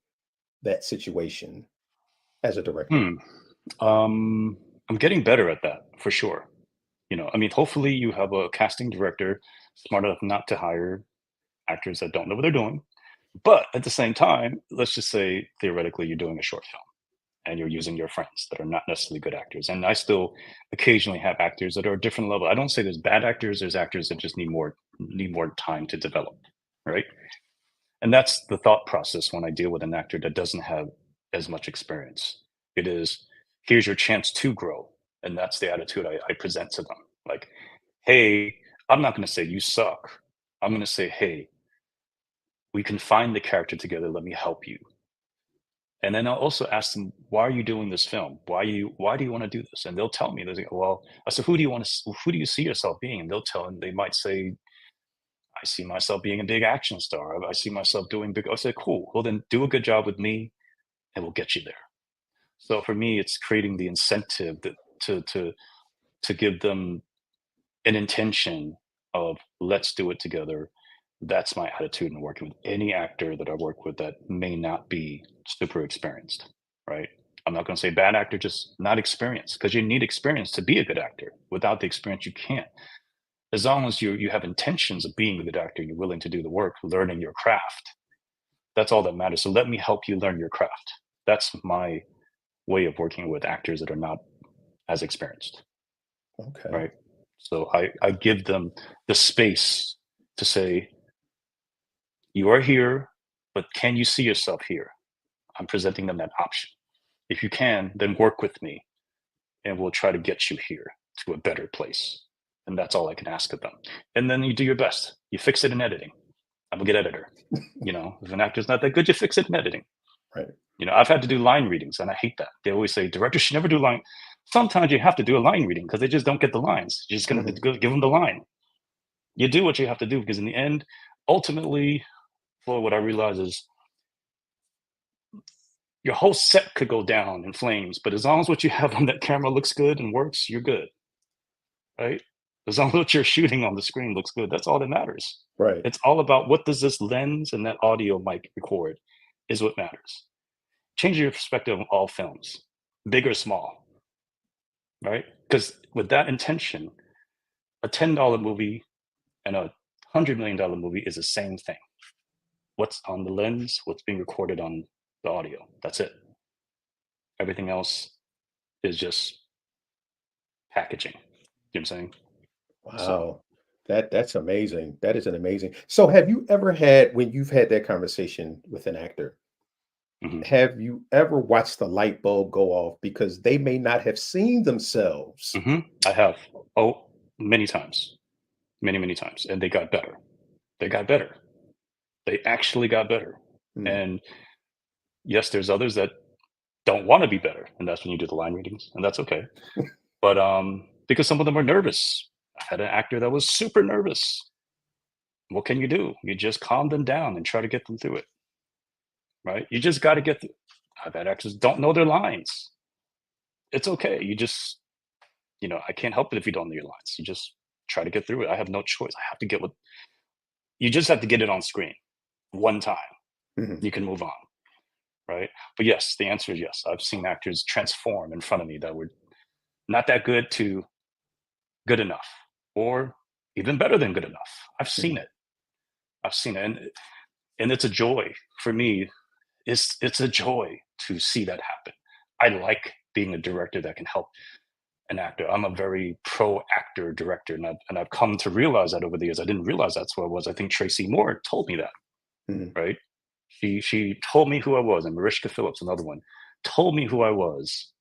that situation as a director? Hmm. I'm getting better at that for sure. I mean, hopefully you have a casting director smart enough not to hire actors that don't know what they're doing. But at the same time, let's just say theoretically you're doing a short film and you're using your friends that are not necessarily good actors. And I still occasionally have actors that are a different level. I don't say there's bad actors, there's actors that just need more time to develop, right? And that's the thought process when I deal with an actor that doesn't have as much experience. It is, here's your chance to grow. And that's the attitude I present to them. Like, hey, I'm not going to say you suck. I'm going to say, hey, we can find the character together. Let me help you. And then I'll also ask them, why are you doing this film? Why do you want to do this? And they'll tell me, they'll say, well, I said, who do you see yourself being? And they might say, I see myself being a big action star. I see myself doing big. I say, cool. Well, then do a good job with me and we'll get you there. So for me, it's creating the incentive to give them an intention of let's do it together. That's my attitude in working with any actor that I work with that may not be super experienced, right? I'm not going to say bad actor, just not experienced, because you need experience to be a good actor. Without the experience, you can't. As long as you have intentions of being a good actor, you're willing to do the work, learning your craft. That's all that matters. So let me help you learn your craft. That's my way of working with actors that are not as experienced, Okay. right? So I give them the space to say, you are here, but can you see yourself here? I'm presenting them that option. If you can, then work with me and we'll try to get you here to a better place. And that's all I can ask of them. And then you do your best. You fix it in editing. I'm a good editor. If an actor's not that good, you fix it in editing. Right. I've had to do line readings and I hate that. They always say directors should never do line. Sometimes you have to do a line reading because they just don't get the lines. You're just going to give them the line. You do what you have to do because in the end, ultimately, Floyd, what I realize is your whole set could go down in flames, but as long as what you have on that camera looks good and works, you're good, right? As long as what you're shooting on the screen looks good, that's all that matters. Right. It's all about what does this lens and that audio mic record is what matters. Change your perspective on all films, big or small, right? Because with that intention, a $10 movie and a $100 million movie is the same thing. What's on the lens, what's being recorded on the audio. That's it. Everything else is just packaging. You know what I'm saying? So, Wow. That's amazing. That is an amazing. So have you ever had, when you've had that conversation with an actor, mhm, have you ever watched the light bulb go off because they may not have seen themselves? I have. Oh, many times, many times, and they got better. They got better. They actually got better. Mm, And yes, there's others that don't want to be better, and that's when you do the line readings, and that's okay. But because some of them are nervous. I had an actor that was super nervous. What can you do? You just calm them down and try to get them through it, right? You just got to get. I've had actors don't know their lines. It's okay. I can't help it if you don't know your lines. You just try to get through it. I have no choice. I have to get what you just have to get it on screen one time. mhm, You can move on, right? But yes, the answer is yes. I've seen actors transform in front of me that were not that good to good enough, or even better than good enough. I've seen mhm, it. I've seen it, and it's a joy for me. It's a joy to see that happen. I like being a director that can help an actor. I'm a very pro actor director, and I've come to realize that over the years. I didn't realize that's who I was. I think Tracy Moore told me that, mhm. right? She told me who I was, and Mariska Phillips, another one, told me who I was,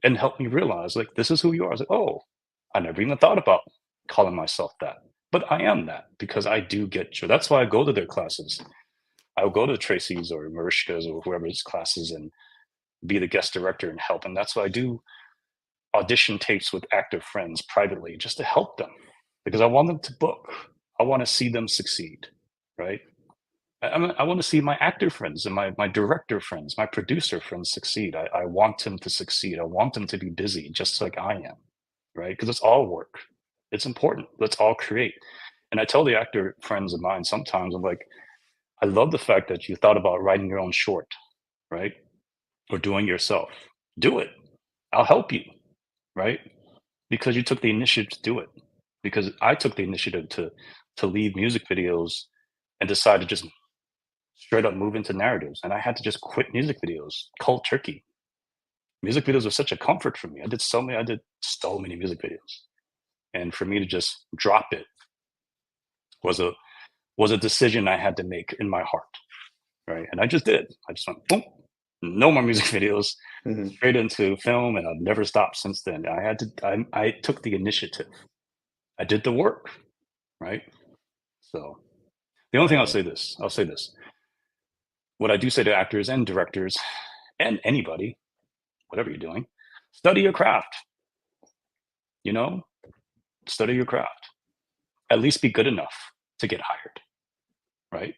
and helped me realize like this is who you are. I was like, oh, I never even thought about calling myself that, but I am that because I do get you. That's why I go to their classes. I'll go to Tracy's or Mariska's or whoever's classes and be the guest director and help. And that's why I do audition tapes with active friends privately just to help them because I want them to book. I want to see them succeed, right? I want to see my actor friends and my director friends, my producer friends succeed. I want them to succeed. I want them to be busy just like I am, right? Because it's all work. It's important. Let's all create. And I tell the actor friends of mine sometimes, I'm like, I love the fact that you thought about writing your own short, right? Or doing yourself. Do it. I'll help you, right? Because you took the initiative to do it. Because I took the initiative to leave music videos and decide to just straight up move into narratives. And I had to just quit music videos cold turkey. Music videos were such a comfort for me. I did so many music videos. And for me to just drop it was a decision I had to make in my heart. Right. And I just did. I just went boom, no more music videos, Mhm. straight into film, and I've never stopped since then. I took the initiative. I did the work, right? So the only thing Right. I'll say this. What I do say to actors and directors and anybody, whatever you're doing, study your craft, you know, study your craft. At least be good enough to get hired, right?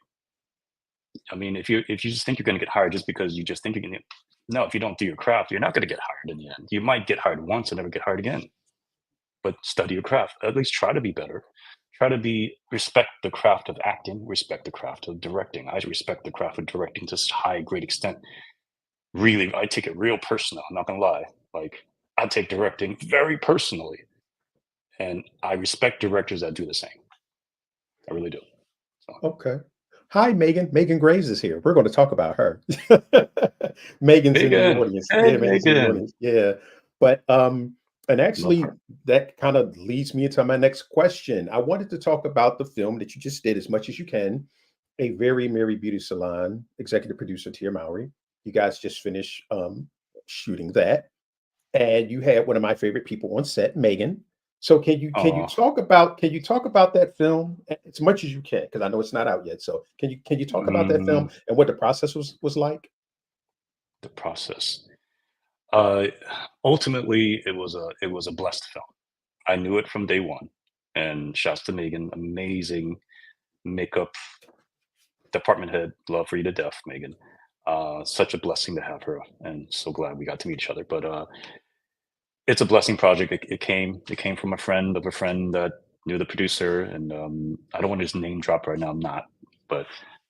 I mean, if you just think you're going to get hired just because you just think you're going to, no, if you don't do your craft, you're not going to get hired in the end. You might get hired once and never get hired again. But study your craft. At least try to be better. Try to be respect the craft of acting, respect the craft of directing. I respect the craft of directing to a high, great extent. Really, I take it real personal. I'm not gonna lie. Like I take directing very personally, and I respect directors that do the same. I really do. So, Okay. Hi, Megan. Megan Graves is here. We're going to talk about her. Megan's in the Megan, audience. hey Yeah, Megan's in the Megan, audience. Yeah. But and love actually her. that kind of leads me into my next question. I wanted to talk about the film that you just did as much as you can. A Very Merry Beauty Salon, executive producer Tia Mowry. You guys just finished shooting that. And you had one of my favorite people on set, Megan. So Oh, can you talk about that film as much as you can? Because I know it's not out yet. So can you talk about that film mm, and what the process was like? the process. Uh, Ultimately, it was a blessed film. I knew it from day one. And shouts to Megan, amazing makeup department head. Love for you to death, Megan. Such a blessing to have her, and so glad we got to meet each other. But it's a blessing project. It came from a friend of a friend that knew the producer, and I don't want to just name drop right now. I'm not, but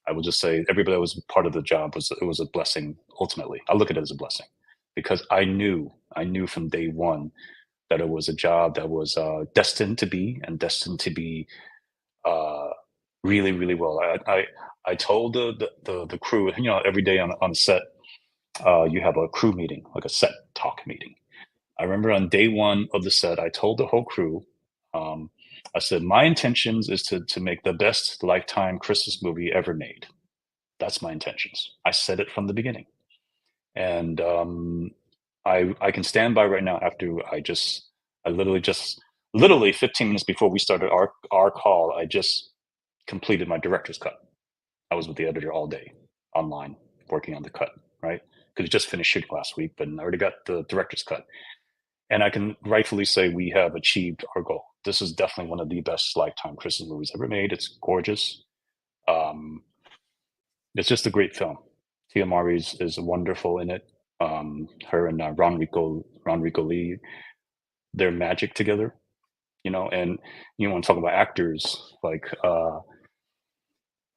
I will just say everybody that was part of the job was it was a blessing. Ultimately, I look at it as a blessing because I knew from day one that it was a job that was destined to be and destined to be uh, really, really well. I told the crew, you know, every day on set, you have a crew meeting, like a set talk meeting. I remember on day one of the set, I told the whole crew, um, I said, my intentions is to make the best lifetime Christmas movie ever made. That's my intentions. I said it from the beginning, and I can stand by right now. After I literally 15 minutes before we started our call, I just completed my director's cut. I was with the editor all day online working on the cut, right? Because we just finished shooting last week, but I already got the director's cut. And I can rightfully say we have achieved our goal. This is definitely one of the best lifetime Christmas movies ever made. It's gorgeous. Um, it's just a great film. Tia Mowry is wonderful in it. Her and Ron Rico Lee, they're magic together, you know. And you want to talk about actors, like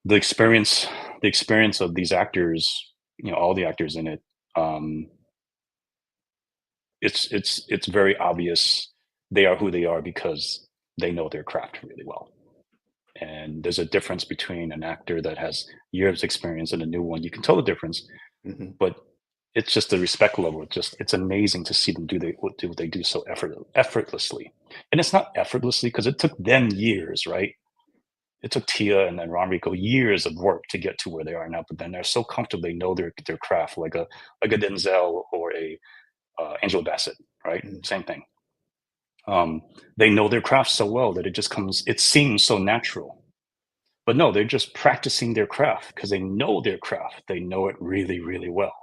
the experience, the experience of these actors, you know, all the actors in it. Um, it's very obvious they are who they are because they know their craft really well. And there's a difference between an actor that has years experience and a new one. You can tell the difference, Mhm. but it's just the respect level. It's amazing to see them do what they do so effortlessly. And it's not effortlessly because it took them years, right? It took Tia and then Ronrico years of work to get to where they are now. But then they're so comfortable, they know their craft, like a Denzel or a Angela Bassett, right? Mhm. Same thing. They know their craft so well that it seems so natural. But no, they're just practicing their craft because they know their craft. They know it really, really well.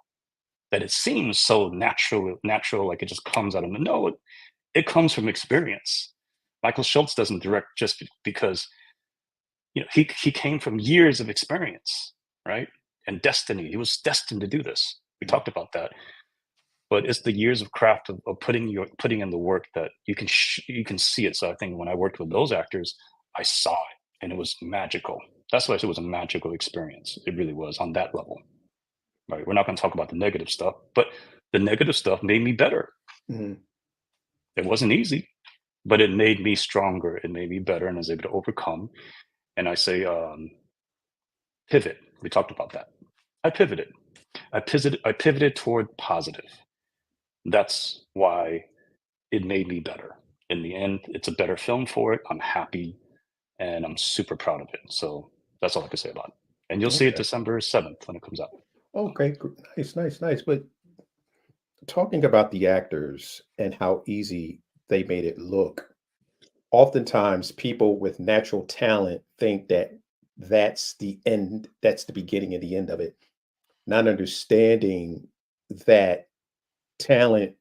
That it seems so natural, like it just comes out of the no. It comes from experience. Michael Schultz doesn't direct just because you know he came from years of experience, right? And destiny. He was destined to do this. We Mhm. talked about that. But it's the years of craft of putting in the work that you can see it. So I think when I worked with those actors, I saw it and it was magical. That's why I said it was a magical experience. It really was on that level. Right. We're not going to talk about the negative stuff, but the negative stuff made me better. Mhm. It wasn't easy, but it made me stronger. It made me better and I was able to overcome. And I say, pivot. We talked about that. I pivoted. I pivoted toward positive. That's why it made me better. In the end, it's a better film for it. I'm happy and I'm super proud of it. So that's all I can say about it. And you'll see it Okay. December 7th when it comes out. Okay. Nice, nice, nice. But talking about the actors and how easy they made it look, oftentimes people with natural talent think that that's the end, that's the beginning and the end of it, not understanding that talent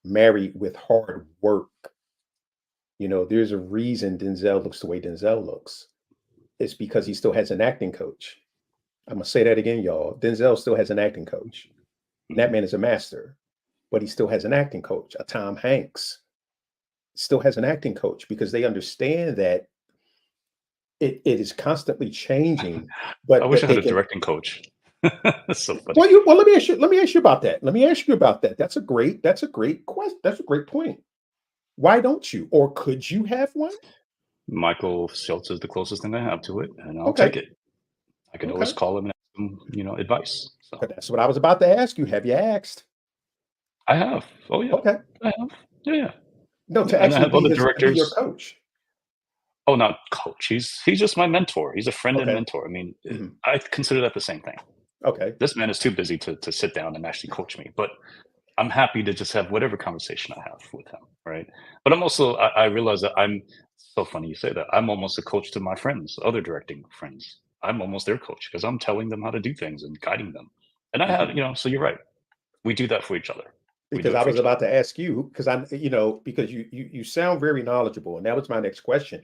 married with hard work. There's a reason Denzel looks the way Denzel looks. It's because he still has an acting coach. I'm gonna say that again, y'all. Denzel still has an acting coach. And that Mhm. man is a master, but he still has an acting coach. A Tom Hanks still has an acting coach because they understand that it is constantly changing, I but wish that I had they a can. directing coach. That's so funny. Well, let me ask you about that. Let me ask you about that. That's a great question. That's a great point. Why don't you? Or could you have one? Michael Schultz is the closest thing I have to it, and I'll Okay. take it. I can always Okay. call him and ask him, advice. So 'Cause that's what I was about to ask you. Have you asked? I have. Oh yeah, Okay. I have. Yeah, yeah, No, yeah. to And I actually have be other his be your directors. coach. Oh, not coach. He's just my mentor. He's a friend and Okay. mentor. I mean, Mhm. I consider that the same thing. Okay. This man is too busy to sit down and actually coach me, but I'm happy to just have whatever conversation I have with him, right? But I'm also I realize that I'm so funny you say that. I'm almost a coach to my friends, other directing friends. I'm almost their coach because I'm telling them how to do things and guiding them. And I have, Mhm. so you're right. We do that for each other. We Because do it I for was each other. about to ask you, because because you sound very knowledgeable, and that was my next question.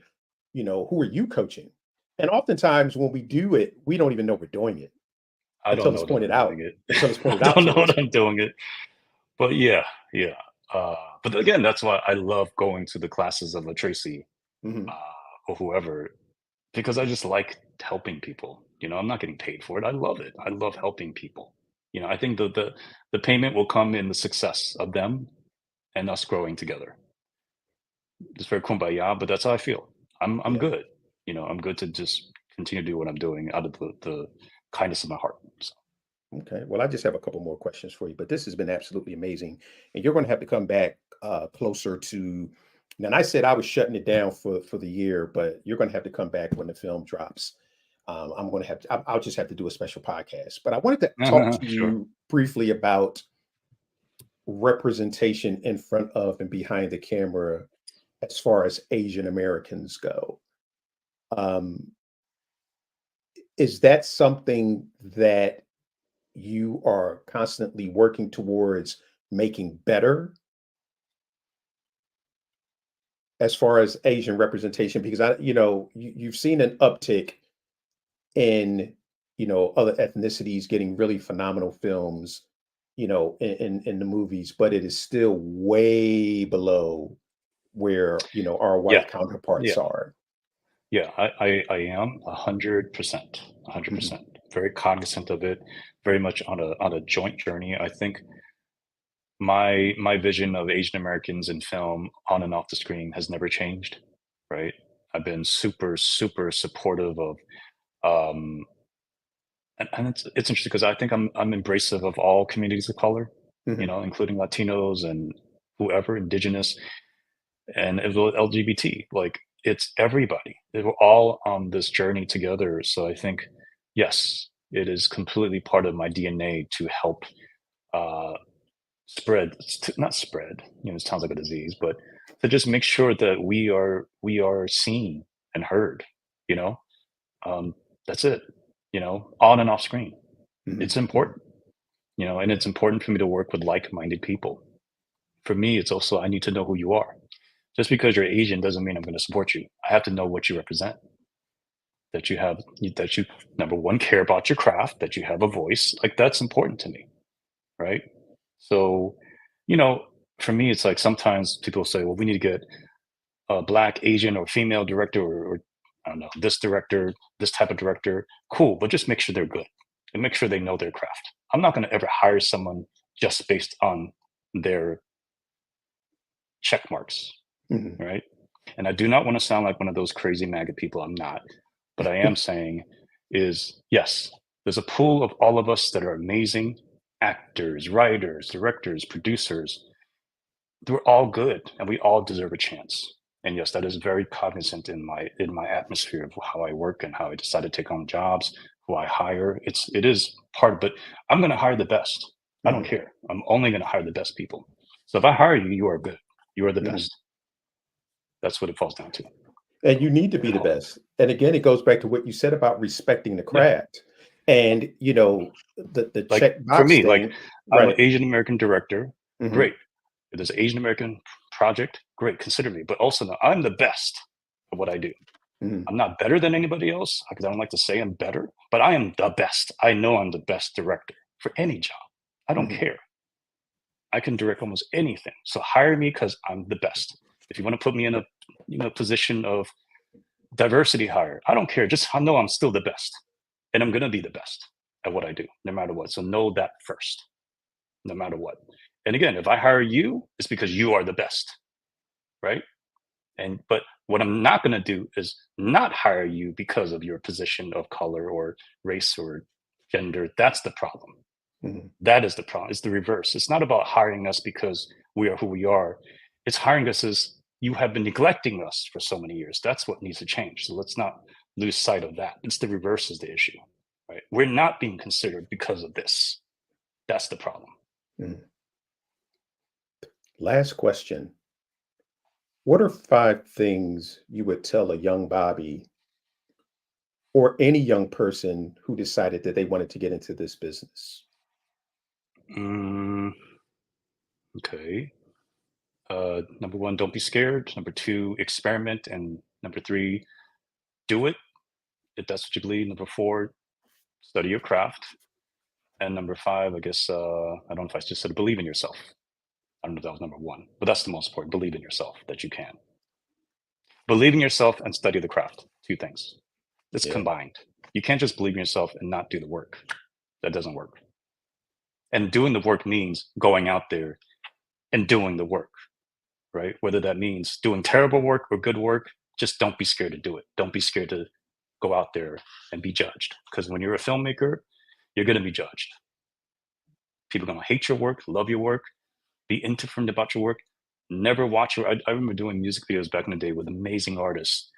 Who are you coaching? And oftentimes when we do it, we don't even know we're doing it I don't until know it's that I'm pointed doing out. it. Until it's I pointed out don't know to us. that I'm doing it. But yeah, yeah. But again, that's why I love going to the classes of a Tracy Mhm. or whoever, because I just like helping people. I'm not getting paid for it. I love it. I love helping people. I think the payment will come in the success of them and us growing together. It's very kumbaya, but that's how I feel. I'm Yeah. good. I'm good to just continue to do what I'm doing out of the kindness of my heart. So, Okay. Well, I just have a couple more questions for you, but this has been absolutely amazing, and you're going to have to come back closer to. Now, I said I was shutting it down for the year, but you're going to have to come back when the film drops. I'm going to have to. I'll just have to do a special podcast. But I wanted to talk to sure. you briefly about representation in front of and behind the camera as far as Asian Americans go. Um, is that something that you are constantly working towards making better as far as Asian representation? Because you've seen an uptick in, other ethnicities getting really phenomenal films, in the movies, but it is still way below where, our Yeah, white counterparts yeah. are. Yeah, I am 100%, Mhm. 100%. Very cognizant of it, very much on a joint journey. I think my vision of Asian Americans in film on and off the screen has never changed, right? I've been super, super supportive of um and it's interesting because I think I'm embracive of all communities of color, Mhm. including Latinos and whoever, indigenous and as well LGBT. Like it's everybody. We're all on this journey together. So I think, yes, it is completely part of my DNA to help uh, spread, not spread. It sounds like a disease, but to just make sure that we are seen and heard. You know, um, that's it. On and off screen. Mhm. It's important. And it's important for me to work with like-minded people. For me, it's also I need to know who you are. Just because you're Asian doesn't mean I'm going to support you. I have to know what you represent. That you number one care about your craft, that you have a voice. Like that's important to me, right? So, you know, for me, it's like sometimes people say, "Well, we need to get a black, Asian, or female director, or I don't know, this director, this type of director." Cool, but just make sure they're good and make sure they know their craft. I'm not going to ever hire someone just based on their check marks, Mhm. right? And I do not want to sound like one of those crazy MAGA people. I'm not. But I am saying is yes, there's a pool of all of us that are amazing actors, writers, directors, producers. We're all good and we all deserve a chance. And yes, that is very cognizant in my atmosphere of how I work and how I decide to take on jobs, who I hire. It is part, but I'm going to hire the best. I don't Mhm. care. I'm only going to hire the best people. So if I hire you, you are good. You are the Mhm. best. That's what it falls down to. And you need to be And the best. And again, it goes back to what you said about respecting the yeah, craft. And, the like for checkbox me, like thing. I'm an Right. Asian American director. Mhm, Great. If there's an Asian American project, great, consider me. But also, know I'm the best at what I do. mhm, I'm not better than anybody else because I don't like to say I'm better, but I am the best. I know I'm the best director for any job. I don't mhm, care. I can direct almost anything. So hire me because I'm the best. If you want to put me in a position of diversity hire, I don't care. Just I know I'm still the best, and I'm gonna be the best at what I do, no matter what. So know that first, no matter what. And again, if I hire you, it's because you are the best, right? And but what I'm not going to do is not hire you because of your position of color or race or gender. That's the problem. mhm. That is the problem. It's the reverse. It's not about hiring us because we are who we are. It's hiring us as you have been neglecting us for so many years. That's what needs to change. So let's not lose sight of that. It's the reverse is the issue, right? We're not being considered because of this. That's the problem. Mhm. Last question. What are 5 things you would tell a young Bobby or any young person who decided that they wanted to get into this business? Mm, okay. Number one, don't be scared. Number two, experiment. And number three, do it if that's what you believe. Number four, study your craft. And number five, I guess, I don't know if I just said believe in yourself. I don't know if that was number one, but that's the most important. Believe in yourself that you can. Believe in yourself and study the craft. Two things. It's Yeah. combined. You can't just believe in yourself and not do the work. That doesn't work. And doing the work means going out there and doing the work, right? Whether that means doing terrible work or good work, just don't be scared to do it. Don't be scared to go out there and be judged. Because when you're a filmmaker, you're going to be judged. People are going to hate your work, love your work, be indifferent about your work. Never watch your. I remember doing music videos back in the day with amazing artists.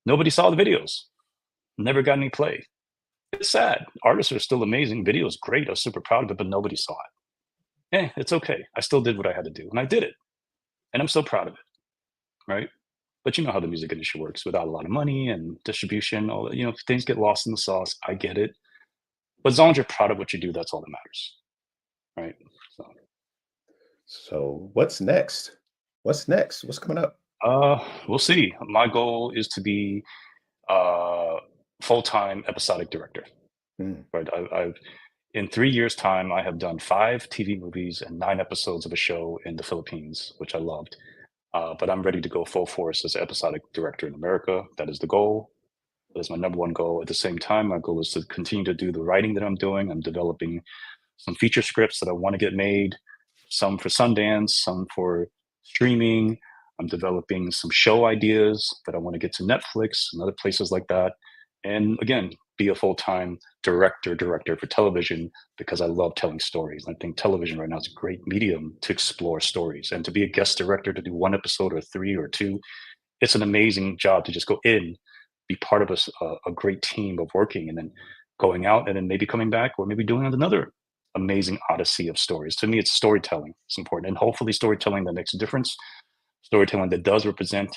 Nobody saw the videos. Never got any play. It's sad. Artists are still amazing. Videos great. I was super proud of it, but nobody saw it. It's okay. I still did what I had to do, and I did it, and I'm so proud of it. Right? But you know how the music industry works without a lot of money and distribution. All things get lost in the sauce. I get it, but as long as you're proud of what you do, that's all that matters, right? So, So, what's next? What's next? What's coming up? we'll see. My goal is to be uh, full-time episodic director. Mm, Right? I've in 3 years' time, I have done 5 TV movies and 9 episodes of a show in the Philippines, which I loved. But I'm ready to go full force as an episodic director in America. That is the goal. That is my number one goal. At the same time, my goal is to continue to do the writing that I'm doing. I'm developing some feature scripts that I want to get made, some for Sundance, some for streaming. I'm developing some show ideas that I want to get to Netflix and other places like that. And again, be a full-time director for television because I love telling stories. I think television right now is a great medium to explore stories. And to be a guest director to do 1 episode or 3 or 2, it's an amazing job to just go in, be part of a great team of working, and then going out and then maybe coming back or maybe doing another amazing odyssey of stories. To me, it's storytelling. It's important. And hopefully storytelling that makes a difference. Storytelling that does represent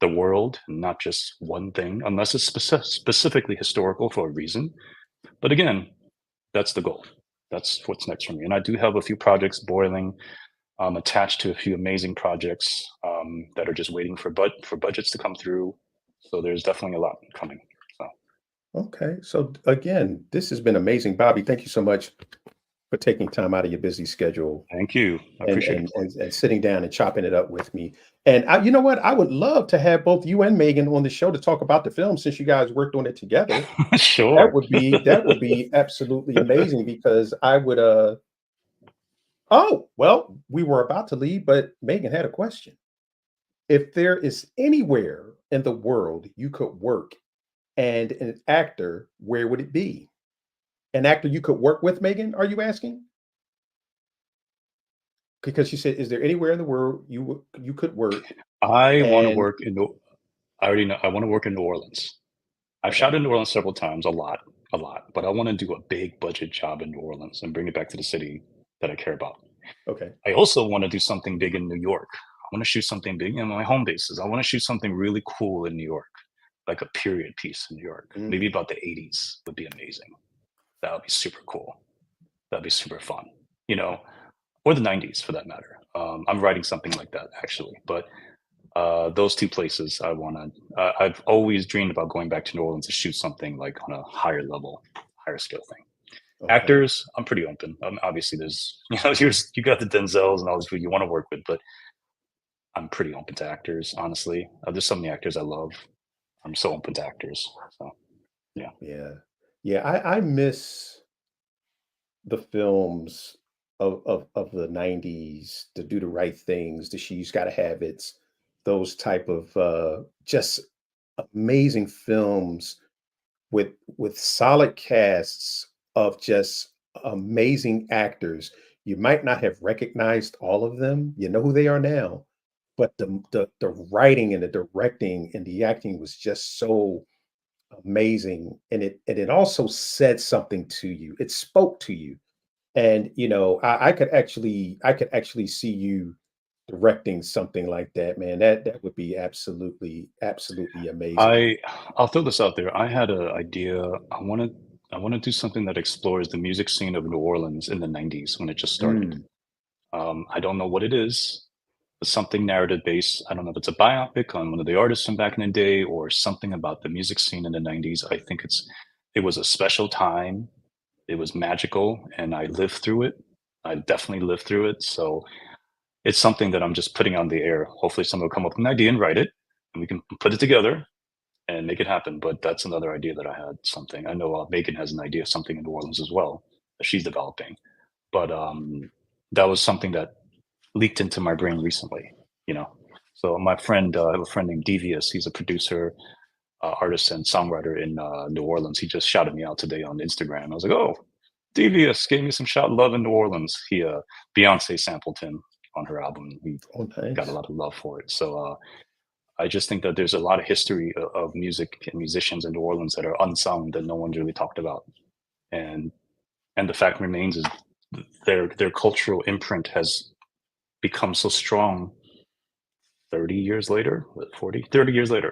the world and not just one thing, unless it's specifically historical for a reason. But again, that's the goal. That's what's next for me. And I do have a few projects boiling. Attached to a few amazing projects that are just waiting for budgets to come through. So there's definitely a lot coming. So okay. So, again, this has been amazing. Bobby, thank you so much for taking time out of your busy schedule thank you. I and appreciate it, and Floyd. and, and sitting down and chopping it up with me. And you know what? I would love to have both you and Megan on the show to talk about the film since you guys worked on it together. Sure. That would be absolutely amazing because I would oh, well, we were about to leave, but Megan had a question. If there is anywhere in the world you could work and an actor, where would it be? An actor you could work with, Megan, are you asking? Because she said, "Is there anywhere in the world you could work?" I want to And work in. I already know. I want to work in New Orleans. I've okay, shot in New Orleans several times, a lot. But I want to do a big budget job in New Orleans and bring it back to the city that I care about. okay, I also want to do something big in New York. want to shoot something big. You know, my home base is I want to shoot something really cool in New York, like a period piece in New York. Maybe Mm. about the 80s would be amazing. That would be super cool. That'd be super fun, you know, or the 90s for that matter. I'm writing something like that actually, but those two places I want to. I've always dreamed about going back to New Orleans to shoot something like on a higher level, higher scale thing. Okay. Actors, I'm pretty open. Obviously, there's you got the Denzels and all these people you want to work with, but I'm pretty open to actors. Honestly, there's so many actors I love. I'm so open to actors. So yeah. Yeah. Yeah, I miss the films of the 90s, To Do the Right Things, The She's Gotta Have It's, those type of, just amazing films with solid casts of just amazing actors. You might not have recognized all of them. You know who they are now, but the writing and the directing and the acting was just so amazing, and it also said something to you. It spoke to you, and I could actually see you directing something like that, man. That would be absolutely amazing. I I'll throw this out there. I had an idea. I want to do something that explores the music scene of New Orleans in the 90s when it just started. Mm, I don't know what it is. It's something narrative based. I don't know if it's a biopic on one of the artists from back in the day or something about the music scene in the 90s. I think it was a special time. It was magical and I lived through it. I definitely lived through it. So it's something that I'm just putting on the air. Hopefully someone will come up with an idea and write it and we can put it together and make it happen. But that's another idea that I had. Something I know Megan has an idea of something in New Orleans as well that she's developing. But that was something that leaked into my brain recently. You know, so my friend, I have a friend named Devious. He's a producer, artist, and songwriter in New Orleans. He just shouted me out today on Instagram. I was like, "Oh, Devious gave me some shout love in New Orleans." He Beyonce sampled him on her album. He oh, got a nice. lot of love for it. So I just think that there's a lot of history of music and musicians in New Orleans that are unsung that no one's really talked about. And the fact remains is their cultural imprint has become so strong 30 years later, what, 40, 30 years later.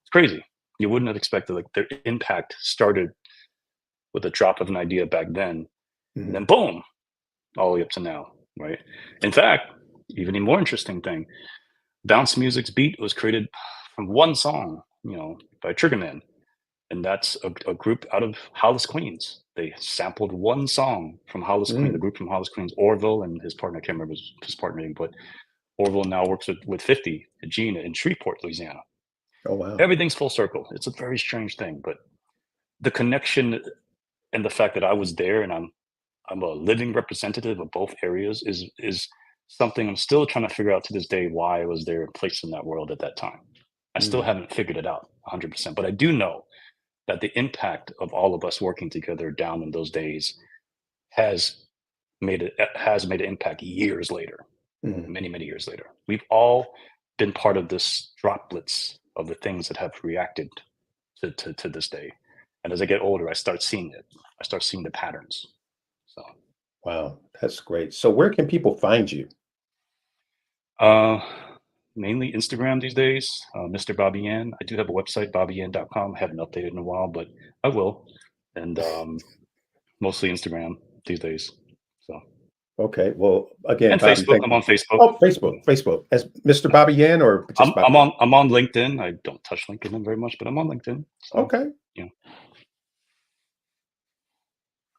It's crazy. You wouldn't have expected like their impact started with a drop of an idea back then, and then Mhm. boom, all the way up to now, right? In fact, even a more interesting thing, bounce music's beat was created from one song, by Triggerman. And that's a group out of Hollis, Queens. They sampled one song from Hollis, Queens, the Mm. group from Hollis, Queens, Orville and his partner. I can't remember his partner name, but Orville now works with 50, Gina in Shreveport, Louisiana. Oh, wow. Everything's full circle. It's a very strange thing, but the connection and the fact that I was there and I'm a living representative of both areas is something I'm still trying to figure out to this day why I was there and placed in that world at that time. I still Mm. haven't figured it out 100%, but I do know that the impact of all of us working together down in those days has has made an impact years later, Mhm. many years later. We've all been part of this droplets of the things that have reacted to this day. And as I get older, I start seeing it. I start seeing the patterns. So Wow, that's great. So where can people find you? uh mainly Instagram these days, Mr. Bobby Yan. I do have a website, bobbyyan.com. I haven't updated in a while, but I will. And mostly Instagram these days. So Okay, well, again, and Bobby, Facebook. thank I'm you. on Facebook. Oh, Facebook. As Mr. Bobby Yan or just Bobby Yan? I'm on LinkedIn. I don't touch LinkedIn very much, but I'm on LinkedIn. So Okay, yeah.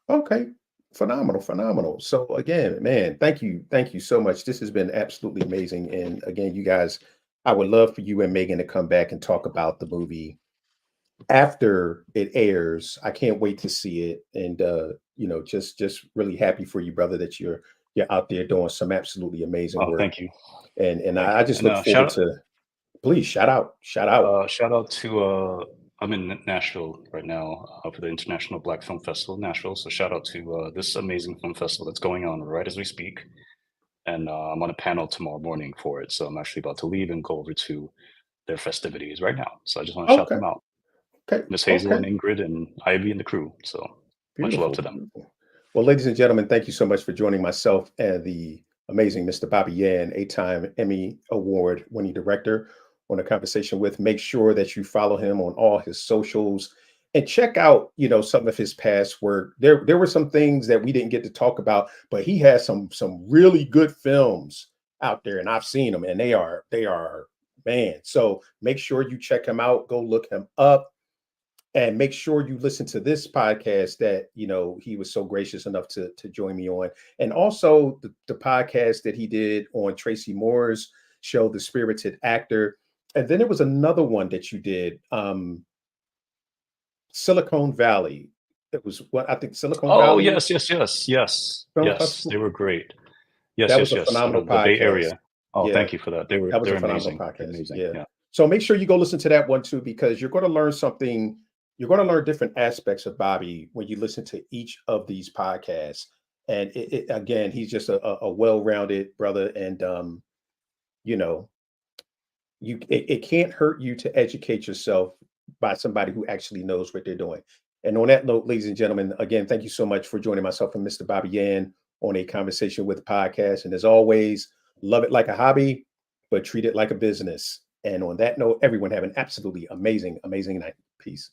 okay. Phenomenal, phenomenal. So again, man, thank you so much. This has been absolutely amazing. And again, you guys, I would love for you and Megan to come back and talk about the movie after it airs. I can't wait to see it. And just really happy for you, brother, that you're out there doing some absolutely amazing Oh, work. thank you, And thank I you. just And look forward to, please shout out. shout out to I'm in Nashville right now for the International Black Film Festival in Nashville. So shout out to this amazing film festival that's going on right as we speak. And I'm on a panel tomorrow morning for it. So I'm actually about to leave and go over to their festivities right now. So I just want to shout Okay, them out. okay, Miss Hazel okay. and Ingrid and Ivy and the crew. So much love Beautiful, to them. beautiful. Well, ladies and gentlemen, thank you so much for joining myself and the amazing Mr. Bobby Yan, 8-time Emmy Award winning director, on a conversation with. Make sure that you follow him on all his socials and check out, some of his past work. There were some things that we didn't get to talk about, but he has some really good films out there, and I've seen them, and they are man. So make sure you check him out. Go look him up. And make sure you listen to this podcast that he was so gracious enough to join me on, and also the podcast that he did on Tracy Moore's show, The Spirited Actor. And then there was another one that you did, Silicon Valley. It was what I think Silicon Oh, Valley yes, yes, yes, yes, Film yes. They Festival. were great. Yes, That was yes, a yes. Out phenomenal of the Bay podcast. Area. Oh, Yeah, thank you for that. They were that was a they're phenomenal amazing. They're podcast. amazing. Yeah. Yeah. So make sure you go listen to that one too, because you're going to learn something. You're going to learn different aspects of Bobby when you listen to each of these podcasts. And again, he's just a well-rounded brother. And, you know, it can't hurt you to educate yourself by somebody who actually knows what they're doing. And on that note, ladies and gentlemen, again, thank you so much for joining myself and Mr. Bobby Yan on a conversation with podcast. And as always, love it like a hobby, but treat it like a business. And on that note, everyone have an absolutely amazing, amazing night. Peace.